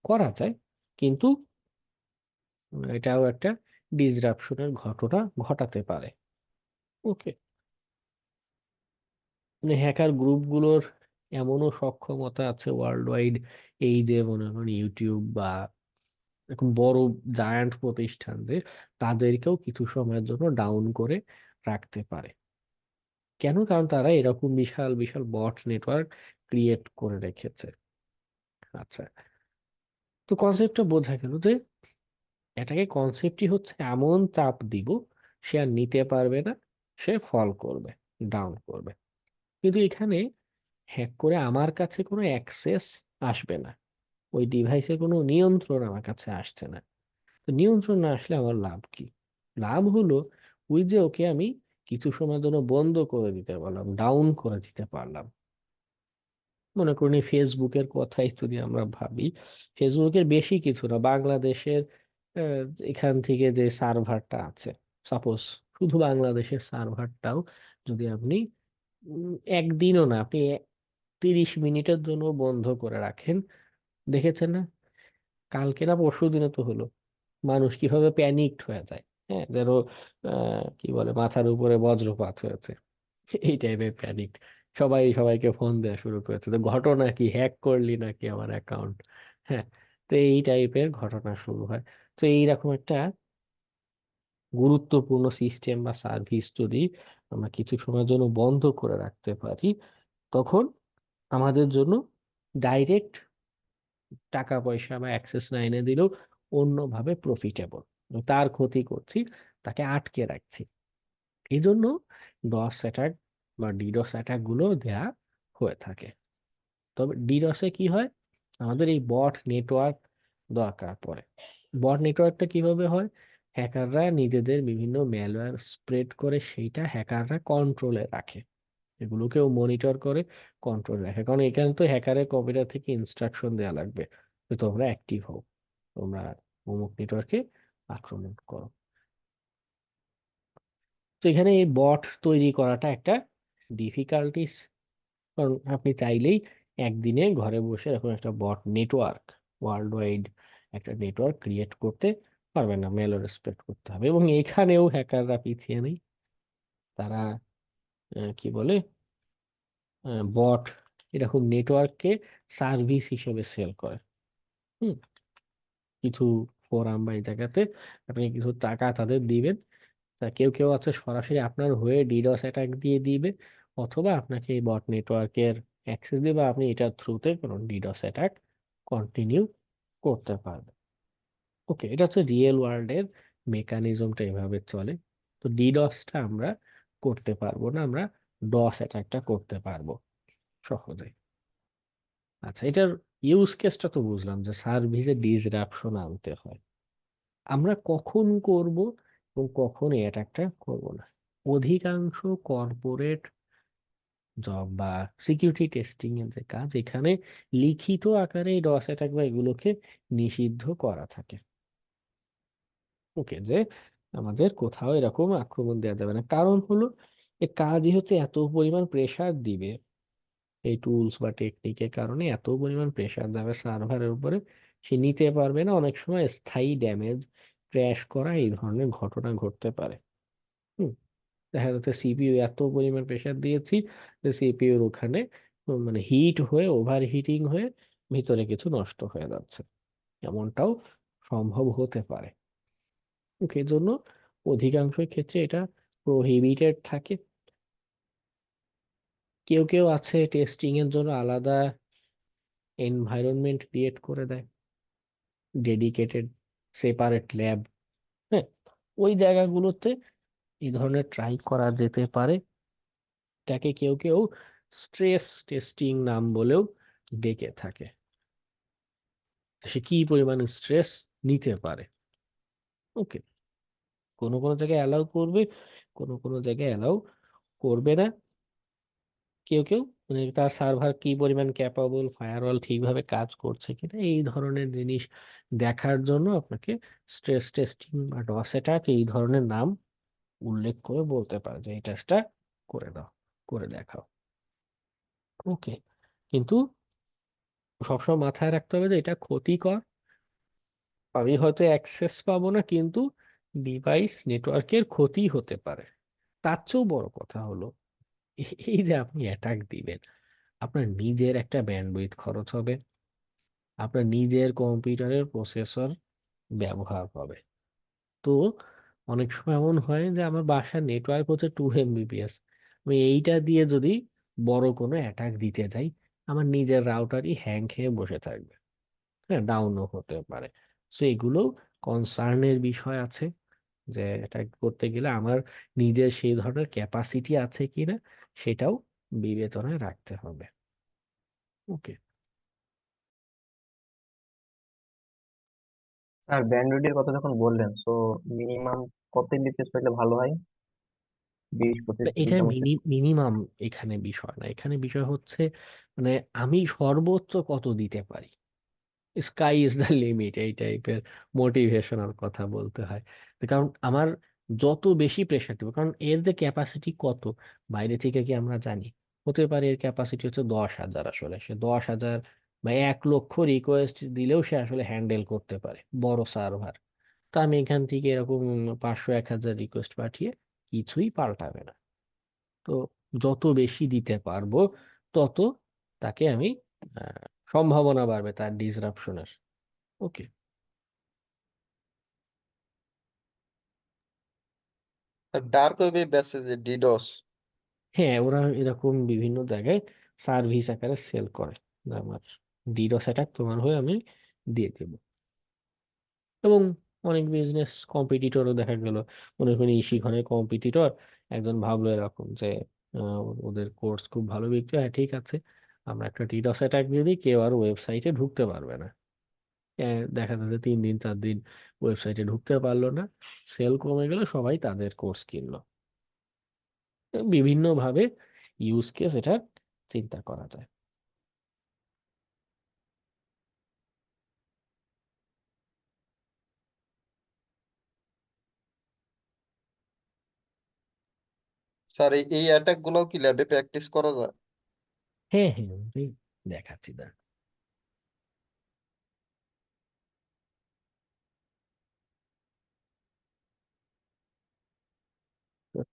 করা যায়, কিন্তু এটাও একটা ডিসরাপশনের ঘটনা ঘটাতে পারে। ওকে, মানে হ্যাকার গ্রুপগুলোর এমনও সক্ষমতা আছে ওয়ার্ল্ড ওয়াইড, এই যে মনে করেন ইউটিউব বা এরকম বড় জায়ান্ট প্রতিষ্ঠানদের, তাদেরকেও কিছু সময়ের জন্য ডাউন করে রাখতে পারে। কেন? কারণ তারা এরকম বিশাল বিশাল বট নেটওয়ার্ক ক্রিয়েট করে রেখেছে। আচ্ছা, তো কনসেপ্টটা বোঝা গেল যে এটাকে কনসেপ্টই হচ্ছে এমন চাপ দিব সে আর নিতে পারবে না, সে ফল করবে, ডাউন করবে। কিন্তু এখানে হ্যাক করে আমার কাছে কোনো অ্যাক্সেস আসবে না, ওই ডিভাইসের কোনো নিয়ন্ত্রণ আমার কাছে আসছে না। তো নিয়ন্ত্রণ না আসলে আমার লাভ কি? লাভ হলো ওই যে ওকে আমি কিছু সময়ের জন্য বন্ধ করে দিতে পারলাম, ডাউন করে দিতে পারলাম। মনে করুন এই ফেসবুকের কথাই যদি আমরা ভাবি, ফেসবুকের বেশি কিছু না, বাংলাদেশের এখান থেকে যে সার্ভারটা আছে, সাপোজ শুধু বাংলাদেশের সার্ভারটাও যদি আপনি একদিনও না, আপনি 30 মিনিটের জন্য বন্ধ করে রাখেন, দেখেছেন না কালকে না পরশু দিনে তো হলো, মানুষ কিভাবে প্যানিকড হয়ে যায়, হ্যাঁ, যেন কি বলে মাথার উপরে বজ্রপাত হয়েছে, এই টাইপের প্যানিক। সবাই সবাইকে ফোন দেওয়া শুরু করেছে, তো ঘটনা কি, হ্যাক করলি নাকি আমার অ্যাকাউন্ট? হ্যাঁ, তো এই টাইপের ঘটনা শুরু হয়। তো এইরকম একটা গুরুত্বপূর্ণ সিস্টেম বা সার্ভিস যদি আমরা কিছু সময়ের জন্য বন্ধ করে রাখতে পারি, তখন আমাদের জন্য ডাইরেক্ট টাকা পয়সা বা অ্যাক্সেস না এনে দিলেও অন্যভাবে প্রফিটেবল, তার ক্ষতি করছি, তাকে আটকে রাখছি। এই জন্য ডস অ্যাটাক বা ডিডস অ্যাটাক গুলো দেয়া হয়ে থাকে। তবে ডিডসে কি হয়, আমাদের এই বট নেটওয়ার্ক দরকার পড়ে। বট নেটওয়ার্কটা কিভাবে হয়, হ্যাকাররা নিজেদের বিভিন্ন ম্যালওয়্যার স্প্রেড করে সেইটা হ্যাকাররা কন্ট্রোলে রাখে, এগুলোকেও মনিটর করে কন্ট্রোল রাখে। কারণ এখানে তো হ্যাকারের কম্পিউটার থেকে ইনস্ট্রাকশন দেওয়া লাগবে যে তোমরা অ্যাক্টিভ হও, তোমরা অমুক নেটওয়ার্কে আক্রমণ করো। তো এখানে এই বট তৈরি করাটা একটা ডিফিকাল্টিস, কারণ আপনি চাইলেই একদিনে ঘরে বসে এরকম একটা বট নেটওয়ার্ক, ওয়ার্ল্ড ওয়াইড একটা নেটওয়ার্ক ক্রিয়েট করতে পারবেন না, মেল রেসপেক্ট করতে হবে। এবং এখানেও হ্যাকাররা পিছিয়ে নেই, তারা কি বলে বট এরকম নেটওয়ার্ককে সার্ভিস হিসেবে সেল করে। হুম, কিছু ফোরাম বা এই জায়গাতে আপনি কিছু টাকা তাদের দিবেন, তা কেউ কেউ আছে সরাসরি আপনার হয়ে ডিডস অ্যাটাক দিয়ে দিবে, অথবা আপনাকে এই বট নেটওয়ার্কের অ্যাক্সেস দিবে, আপনি এটার থ্রুতে কোনো ডিডস অ্যাটাক কন্টিনিউ করতে পারবেন। ওকে, এটা হচ্ছে রিয়েল ওয়ার্ল্ডের মেকানিজমটা এভাবে চলে। তো ডিডসটা আমরা করতে পারবো না, আমরা ডস অ্যাটাকটা করতে পারবো সহজে। আচ্ছা, এটার ইউজ কেসটা তো বুঝলাম যে সার্ভিসে ডিসরাপশন আনতে হয়। আমরা কখন করব এবং কখন এই অ্যাটাকটা করব না? অধিকাংশ কর্পোরেট জব বা সিকিউরিটি টেস্টিং এর যে কাজ, এখানে লিখিত আকারে এই ডস অ্যাটাক বা এগুলোকে নিষিদ্ধ করা থাকে। ওকে, যে আমাদের কোথাও এরকম আক্রমণ দেওয়া যাবে না। কারণ হলো এর কাজই হচ্ছে এত পরিমাণ প্রেসার দিবে, এই টুলস বা টেকনিকের কারণে এত পরিমাণ প্রেসার যাবে সার্ভারের উপরে, সে নিতে পারবে না। অনেক সময় স্থায়ী ড্যামেজ, ক্র্যাশ করা, এই ধরনের ঘটনা ঘটতে পারে। হুম, দেখা যাচ্ছে সিপিইউ এত পরিমাণ প্রেসার দিয়েছি যে সিপিইউর ওখানে মানে হিট হয়ে, ওভার হিটিং হয়ে ভিতরে কিছু নষ্ট হয়ে যাচ্ছে, এমনটাও সম্ভব হতে পারে। ওকে, জন্য অধিকাংশ ক্ষেত্রে এটা প্রহিবিটেড থাকে। কেউ কেউ আছে টেস্টিং এর জন্য আলাদা এনভায়রনমেন্ট ক্রিয়েট করে দেয়, ডেডিকেটেড সেপারেট ল্যাব। হ্যাঁ, ওই জায়গাগুলোতে এই ধরনের ট্রাই করা যেতে পারে। এটাকে কেউ কেউ স্ট্রেস টেস্টিং নাম বলেও ডেকে থাকে। সে কি পরিমাণ স্ট্রেস নিতে পারে। ওকে, কোনো কোনো জায়গায় অ্যালাউ করবে, কোনো কোনো জায়গায় অ্যালাউ করবে না। কেউ কেউ মানে তার সার্ভার কি পরিমাণ ক্যাপাবল, ফায়ারওয়াল ঠিকভাবে কাজ করছে কিনা, এই ধরনের জিনিস দেখার জন্য আপনাকে স্ট্রেস টেস্টিং বা ডস অ্যাটাক এই ধরনের নাম উল্লেখ করে বলতে পারে যে এই টেস্টটা করে দাও, করে দেখাও। ওকে, কিন্তু সবসময় মাথায় রাখতে হবে যে এটা ক্ষতিকর। আমি হয়তো অ্যাক্সেস পাবো না, কিন্তু ডিভাইস নেটওয়ার্কের ক্ষতি হতে পারে। তার চেয়েও বড় কথা হলো এই যে আপনি অ্যাটাক দিবেন, আপনার নিজের একটা ব্যান্ডউইথ খরচ হবে, আপনার নিজের কম্পিউটারের প্রসেসর ব্যবহার হবে। তো অনেক সময় এমন হয় যে আমার বাসার নেটওয়ার্ক হচ্ছে 2 Mbps, আমি এইটা দিয়ে যদি বড় কোনো অ্যাটাক দিতে যাই, আমার নিজের রাউটারই হ্যাং খেয়ে বসে থাকবে, হ্যাঁ, ডাউনও হতে পারে। সো এগুলো কনসার্নের বিষয় আছে, যে এটা করতে গেলে আমার নিজের সেই ধরনের ক্যাপাসিটি আছে কিনা সেটাও বিবেচনায় রাখতে হবে। ওকে, স্যার ব্যান্ডউইথের কথা যখন বললেন, তো মিনিমাম কত এমবিপিএস হইলে ভালো হয়? 20-25 এটা মোটামুটি। মিনিমাম এখানে বিষয় না, এখানে বিষয় হচ্ছে মানে আমি সর্বোচ্চ কত দিতে পারি। স্কাই ইজ দ্য লিমিট, এই টাইপের মোটিভেশনাল কথা বলতে হয়। তো কারণ আমার যত বেশি প্রেশার দেবো, কারণ এর যে ক্যাপাসিটি কত বাইরে থেকে কি আমরা জানি? হতে পারে এর ক্যাপাসিটি হচ্ছে 10,000, আসলে সে 10,000 বা 1 লক্ষ রিকোয়েস্ট দিলেও সে আসলে হ্যান্ডেল করতে পারে, বড় সার্ভার। তা আমি এখান থেকে এরকম 500-1000 রিকোয়েস্ট পাঠিয়ে কিছুই পাল্টাবে না। তো যত বেশি দিতে পারবো তত তাকে আমি আহ, সম্ভাবনা বাড়বে তার ডিসরাপশনের। ওকে, ডার্ক ওয়েবে বেচে যে ডিডস। হ্যাঁ, ওরা এরকম বিভিন্ন জায়গায় সার্ভিস আকারে সেল করে যে আমার ডিডোস অ্যাটাক তোমার হয়ে আমি দিয়ে দেব। এবং অনেক বিজনেস কম্পিটিটরও দেখা গেল, মনে করি শিখনের কম্পিটিটর একজন ভাবলো এরকম যে ওদের কোর্স খুব ভালো বিক্রি হয়, ঠিক আছে আমরা একটা ডিডোস অ্যাটাক দিয়ে দিই, কেউ আর ওয়েবসাইটে ঢুকতে পারবে না। দেখা যাচ্ছে 3 দিন 4 দিন ওয়েবসাইটে ঢুকতে পারলো না, সেল কমে গেল, সবাই তাদের কোর্স কিনলো। বিভিন্ন ভাবে ইউজ কেস এটা চিন্তা করা যায়। স্যার এই অ্যাটাক গুলো কি ল্যাবে প্র্যাকটিস করা যায়? হ্যাঁ হ্যাঁ, আমি দেখাচ্ছি না।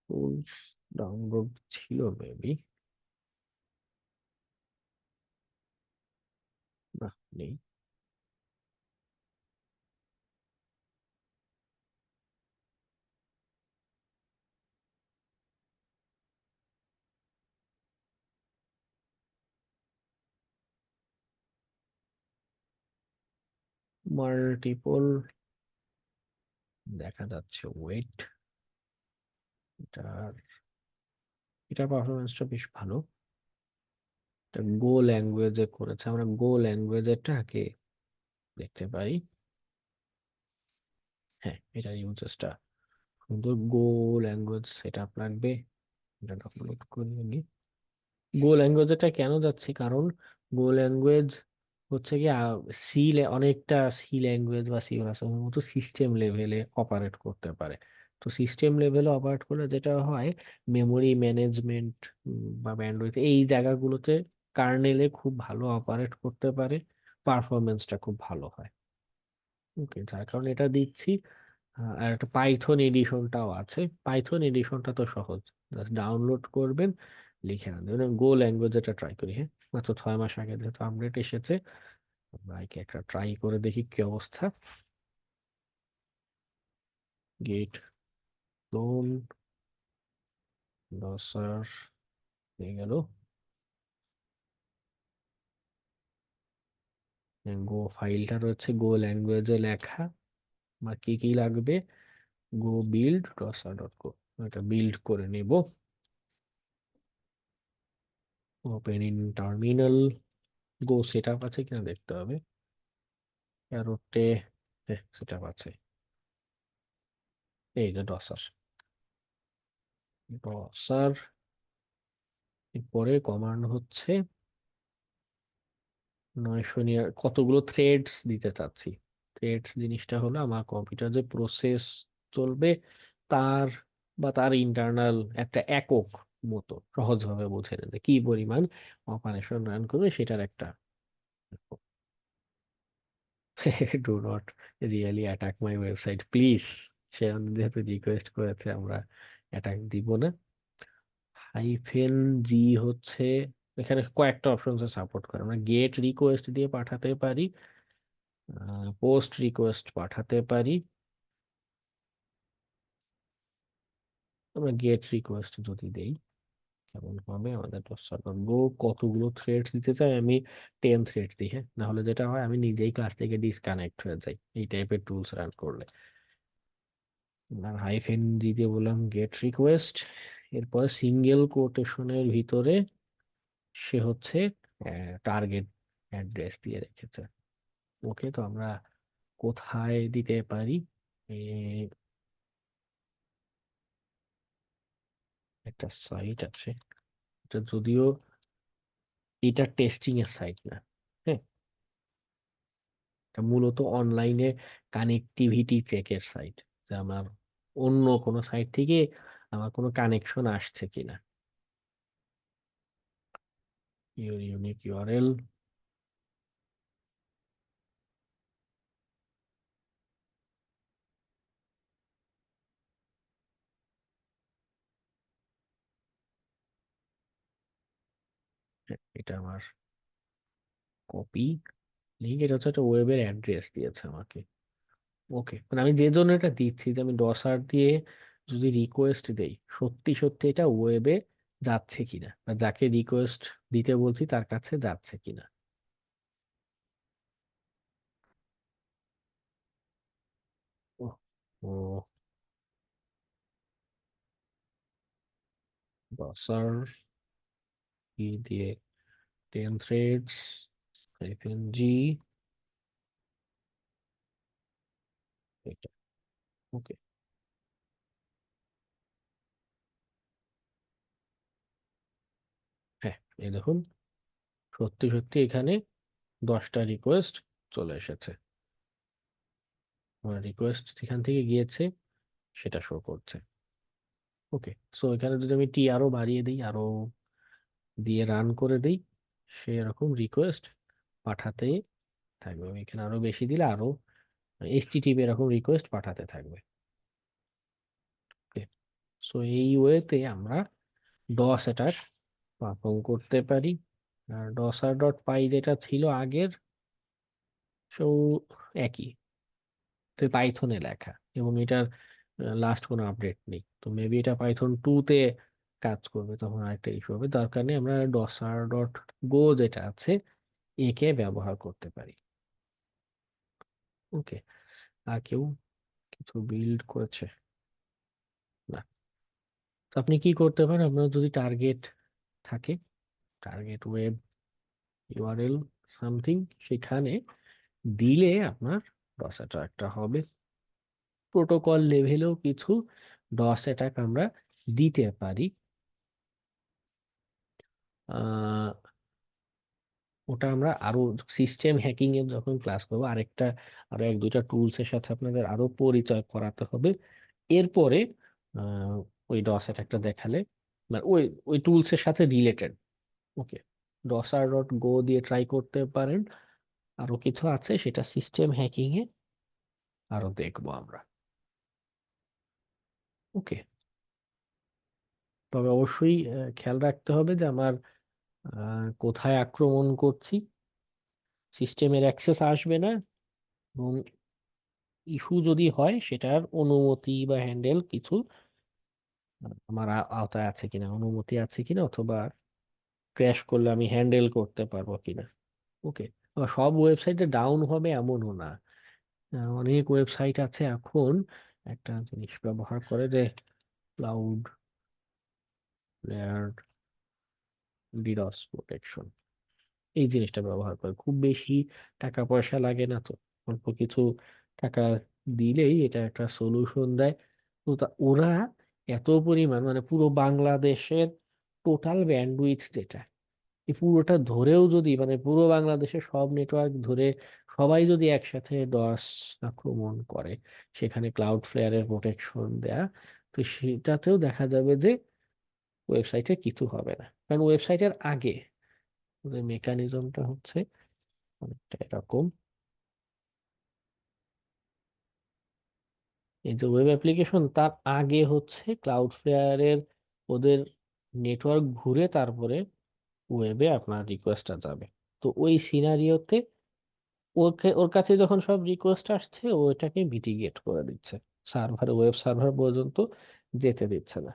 টুলস ডাউনলোড ছিল মেবি, না নেই। মাল্টিপল দেখা যাচ্ছে, ওয়েট, এটা এটার পারফরমেন্সটা বেশ ভালো। এটা গো ল্যাঙ্গুয়েজে করেছে, আমরা গো ল্যাঙ্গুয়েজেরটাকে দেখতে পারি। হ্যাঁ, এটা ইউজেসটা সুন্দর। গো ল্যাঙ্গুয়েজ সেট আপ লাগবে, এটা ডাউনলোড করে নিই। গো ল্যাঙ্গুয়েজটা কেন যাচ্ছে, কারণ গো ল্যাঙ্গুয়েজ হচ্ছে কি অনেকটা সি ল্যাঙ্গুয়েজ বা সি ভাষার মতো সিস্টেম লেভেলে অপারেট করতে পারে। তো সিস্টেম লেভেলে অপারেট করলে যেটা হয়, মেমোরি ম্যানেজমেন্ট বা ব্যান্ডউইথ এই জায়গাগুলোতে কার্নেলে খুব ভালো অপারেট করতে পারে, পারফরমেন্সটা খুব ভালো হয়। ওকে, যার কারণে এটা দিচ্ছি। আর একটা পাইথন এডিশনটাও আছে। পাইথন এডিশনটা তো সহজ, জাস্ট ডাউনলোড করবেন, লিখে আনবেন। গো ল্যাঙ্গুয়েজ এটা ট্রাই করি। হ্যাঁ, মাত্র 6 মাস আগে যেহেতু আপডেট এসেছে, আমরা একে একটা ট্রাই করে দেখি কি অবস্থা। গেট ক্লোন ডসার হয়ে গেল। গো ফাইলটা রয়েছে গো ল্যাঙ্গুয়েজে লেখা। আমার কি কি লাগবে, গো বিল্ড ডসার ডট গো, এটা বিল্ড করে নেব। Open in terminal. Go set up আছে কিনা দেখতে হবে। অ্যারোতে সেট আপ আছে, এই যে ডসার। ডসার এরপরে কমান্ড হচ্ছে 900 নিয়ে কতগুলো থ্রেডস দিতে চাচ্ছি। থ্রেডস জিনিসটা হলো আমার কম্পিউটার যে প্রসেস চলবে তার বা তার ইন্টারনাল একটা একক মতো, সহজভাবে বুঝে নেন যে কি পরিমাণ অপারেশন রান করবে সেটার একটা। Do not really attack my website please. সে যেহেতু রিকোয়েস্ট করেছে, আমরা অ্যাটাক দিব না। হাইফেন জি হচ্ছে, এখানে কয়েকটা অপশন সাপোর্ট করে। আমরা গেট রিকোয়েস্ট দিয়ে পাঠাতে পারি, পোস্ট রিকোয়েস্ট পাঠাতে পারি। আমরা গেট রিকোয়েস্ট যদি দেই কেমন হবে, আমাদের সার্ভার গো কতগুলো থ্রেডস দিতে চাই, আমি 10 থ্রেড দিই। হ্যাঁ, না হলে যেটা হয় আমি নিজেই ক্লাস থেকে ডিসকানেক্ট হয়ে যাই এই টাইপের টুলস রান করলে। আর হাইফেন জি দিয়ে বললাম গেট রিকোয়েস্ট, এরপরে সিঙ্গেল কোটেশনের ভিতরে সে হচ্ছে টার্গেট অ্যাড্রেস দিয়ে রেখেছে। ওকে, তো আমরা কোথায় দিতে পারি, এ, একটা সাইট আছে, এটা যদিও এটা টেস্টিং এর সাইট না। হ্যাঁ, এটা মূলত অনলাইনে কানেক্টিভিটি চেকের সাইট, যে আমার অন্য কোনো সাইট থেকে আমার কোনো কানেকশন আসছে কিনা। ইউর ইউনিক ইউআরএল, এটা আমার কপি লিঙ্ক, এটা হচ্ছে একটা ওয়েবের অ্যাড্রেস দিয়েছে আমাকে। ওকে, মানে আমি যে জন্য এটা দিচ্ছি, যে আমি ডসার দিয়ে যদি রিকোয়েস্ট দেই সত্যি সত্যি এটা ওয়েবে যাচ্ছে কিনা, বা যাকে রিকোয়েস্ট দিতে বলছি তার কাছে যাচ্ছে কিনা। ও ও ডসার ই দিয়ে 10 থ্রেডস হাইফেন জি, এটা। ওকে, হ্যাঁ, এই দেখুন সত্যি সত্যি এখানে 10টা রিকোয়েস্ট চলে এসেছে। আমার রিকোয়েস্ট যেখান থেকে গিয়েছে সেটা শো করছে। ওকে, সো এখানে যদি আমি টি আরো বাড়িয়ে দিই, আরো দিয়ে রান করে দিই, সে এরকম রিকোয়েস্ট পাঠাতে থাকবে। আমি এখানে আরো বেশি দিলে আরো এইচটিটিপি এরকম রিকোয়েস্ট পাঠাতে থাকবে। ওকে, সো এই ওয়েতে আমরা ডস অ্যাটাক পারফর্ম করতে পারি। আর ডসার ডট পাই যেটা ছিল আগের, সো একই পাইথনে লেখা, এবং এটার লাস্ট কোনো আপডেট নেই। তো মেবি এটা পাইথন 2-তে কাজ করবে, তখন আরেকটা ইস্যু হবে। দরকার নেই, আমরা ডসার ডট গো যেটা আছে একে ব্যবহার করতে পারি। ওকে, আর কেউ কিছু বিল্ড করেছে? না, তো আপনি কি করতে পারেন, আপনার যদি টার্গেট থাকে, টার্গেট ওয়েব ইউআরএল সামথিং, সেখানে দিলে আপনার ডস অ্যাটাকটা হবে। প্রোটোকল লেভেলেও কিছু ডস অ্যাটাক আমরা দিতে পারি। আহ, ওটা আমরা আরো সিস্টেম হ্যাকিং এর যখন ক্লাস করবো, আরো এক দুইটা টুলস এর সাথে আপনাদের আরো পরিচয় করাতে হবে। এরপরে আহ, ওই ডস অ্যাটাকটা দেখালে, মানে ওই ওই টুলস এর সাথে রিলেটেড, ওকে, ডসার.গো দিয়ে ট্রাই করতে পারেন। আরো কিছু আছে, সেটা সিস্টেম হ্যাকিং এ আরো দেখবো আমরা। ওকে, তবে অবশ্যই খেয়াল রাখতে হবে যে আমার কোথায় আক্রমণ করছি, সিস্টেমের অ্যাক্সেস আসবে না, এবং ইস্যু যদি হয় সেটার অনুমতি বা হ্যান্ডেল কিছু আমার আওতায় আছে কিনা, অনুমতি আছে কিনা, অথবা ক্র্যাশ করলে আমি হ্যান্ডেল করতে পারবো কিনা। ওকে, আবার সব ওয়েবসাইটে ডাউন হবে এমনও না। অনেক ওয়েবসাইট আছে এখন একটা জিনিস ব্যবহার করে, যে ক্লাউড লেয়ার ডিডস প্রোটেকশন, এই জিনিসটা ব্যবহার করে। খুব বেশি টাকা পয়সা লাগে না, তো অল্প কিছু টাকা দিলেই এটা একটা সলিউশন দেয়। তো ওরা এত পরিমাণ, মানে পুরো বাংলাদেশের টোটাল ব্যান্ডউইথ যেটা, এই পুরোটা ধরেও যদি, মানে পুরো বাংলাদেশের সব নেটওয়ার্ক ধরে সবাই যদি একসাথে ডস আক্রমণ করে, সেখানে ক্লাউড ফ্লেয়ারের প্রোটেকশন দেয়া, তো সেটাতেও দেখা যাবে যে ওয়েবসাইটে কিছু হবে না। কারণ ওয়েবসাইটের আগে ওদের মেকানিজমটা হচ্ছে অনেকটা এরকম। এই যে ওয়েব অ্যাপ্লিকেশন, তার আগে হচ্ছে ক্লাউডফ্লেয়ারের ওদের নেটওয়ার্ক ঘুরে তারপরে ওয়েবে আপনার রিকোয়েস্টটা যাবে। তো ওই সিনারিওতে ওর কাছে যখন সব রিকোয়েস্ট আসছে, ও এটাকে মিটিগেট করে দিচ্ছে, ওয়েব সার্ভার পর্যন্ত যেতে দিচ্ছে না।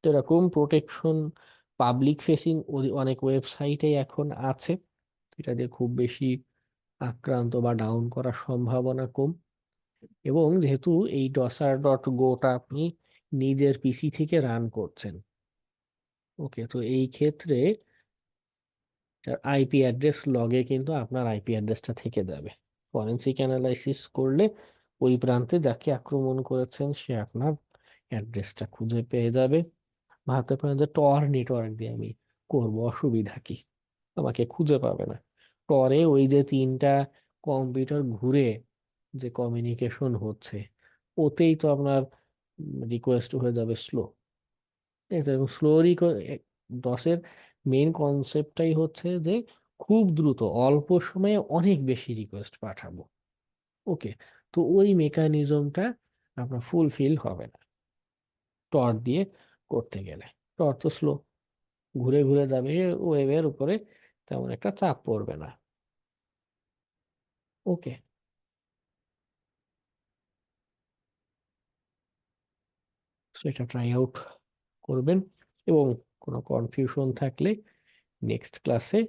তো এরকম প্রোটেকশন পাবলিক ফেসিং অনেক ওয়েবসাইটে এখন আছে। এটা দিয়ে খুব বেশি আক্রান্ত বা ডাউন করার সম্ভাবনা কম। এবং যেহেতু এই ডসার.গোটা আপনি নিজের পিসি থেকে রান করছেন, ওকে, তো এই ক্ষেত্রে আইপি অ্যাড্রেস লগে কিন্তু আপনার আইপি অ্যাড্রেসটা থেকে যাবে। ফরেনসিক অ্যানালাইসিস করলে ওই প্রান্তে যাকে আক্রমণ করেছেন সে আপনার অ্যাড্রেসটা খুঁজে পেয়ে যাবে। ভাবতে পারেন যে টর নেটওয়ার্ক দিয়ে আমি করব, অসুবিধা কি, আমাকে খুঁজে পাবে না। টরে ওই যে 3টা কম্পিউটার ঘুরে যে কমিউনিকেশন হচ্ছে, ওতেই তো আপনার রিকোয়েস্ট হয়ে যাবে স্লো। এবং স্লো ডসের মেইন কনসেপ্টটাই হচ্ছে যে খুব দ্রুত অল্প সময়ে অনেক বেশি রিকোয়েস্ট পাঠাবো। ওকে, তো ওই মেকানিজমটা আপনার ফুলফিল হবে না টর দিয়ে করতে গেলে। টর তো স্লো, ঘুরে ঘুরে যাবে, ওয়েবের উপরে তেমন একটা চাপ পড়বে না। ওকে, সেটা ট্রাই আউট করবেন, এবং কোনো কনফিউশন থাকলে নেক্সট ক্লাসে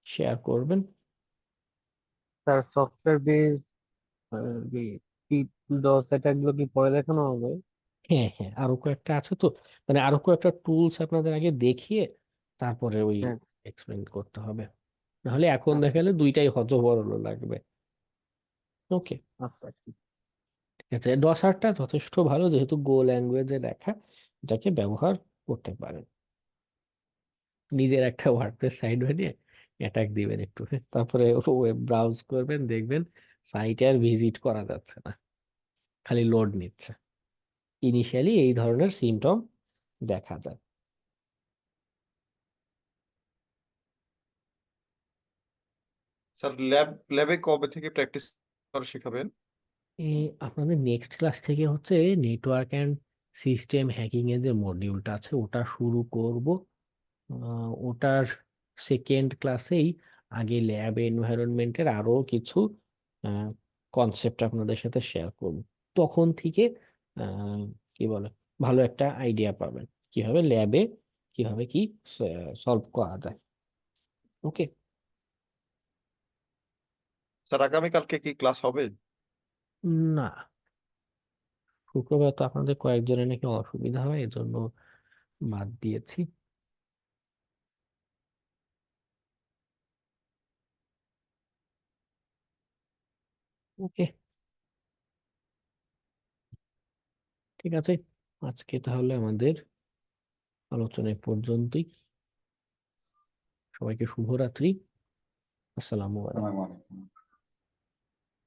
শেয়ার করবেন। Sir software base DOS attack গুলো কি পরে দেখানো হবে? হ্যাঁ হ্যাঁ, আরো কয়েকটা আছে তো, মানে আরো কয়েকটা টুলস আপনাদের আগে দেখিয়ে তারপরে ওই হ্যাঁ, এক্সপ্লেন করতে হবে, নাহলে এখন আচ্ছা দেখালে দুইটাই হযবরল লাগবে। ওকে, আচ্ছা ঠিক। ঠিক আছে। ডসারটা যথেষ্ট ভালো, যেহেতু গো ল্যাঙ্গুয়েজে লেখা, এটাকে ব্যবহার করতে পারেন। নিজের একটা ওয়ার্ডপ্রেস সাইট বানিয়ে অ্যাটাক দিবেন একটু, তারপরে ওয়েব ব্রাউজ করবেন, দেখবেন সাইটে আর ভিজিট করা যাচ্ছে না, খালি লোড নিচ্ছে। ইনিশিয়ালি এই ধরনের সিমটম দেখা যায়। স্যার ল্যাবে কবে থেকে প্র্যাকটিস করা শেখাবেন? আপনাদের নেক্সট ক্লাস থেকে হচ্ছে নেটওয়ার্ক অ্যান্ড সিস্টেম হ্যাকিং এর যে মডিউলটা আছে ওটা শুরু করব। ওটার সেকেন্ড ক্লাসেই আগে ল্যাব এনভায়রনমেন্টের আরো কিছু কনসেপ্ট আপনাদের সাথে শেয়ার করব। তখন থেকে আহ, কি বলে, ভালো একটা আইডিয়া পাবেন কিভাবে ল্যাবে কিভাবে কি সলভ করা যায়। ওকে, স্যার আগামীকালকে কি ক্লাস হবে? না, শুক্রবার তো আপনাদের কয়েকজনের নাকি অসুবিধা হয়, এজন্য বাদ দিয়েছি। ওকে, ঠিক আছে, আজকে তাহলে আমাদের আলোচনা এই পর্যন্তই। সবাইকে শুভরাত্রি। আসসালামু আলাইকুম। আসসালামু আলাইকুম।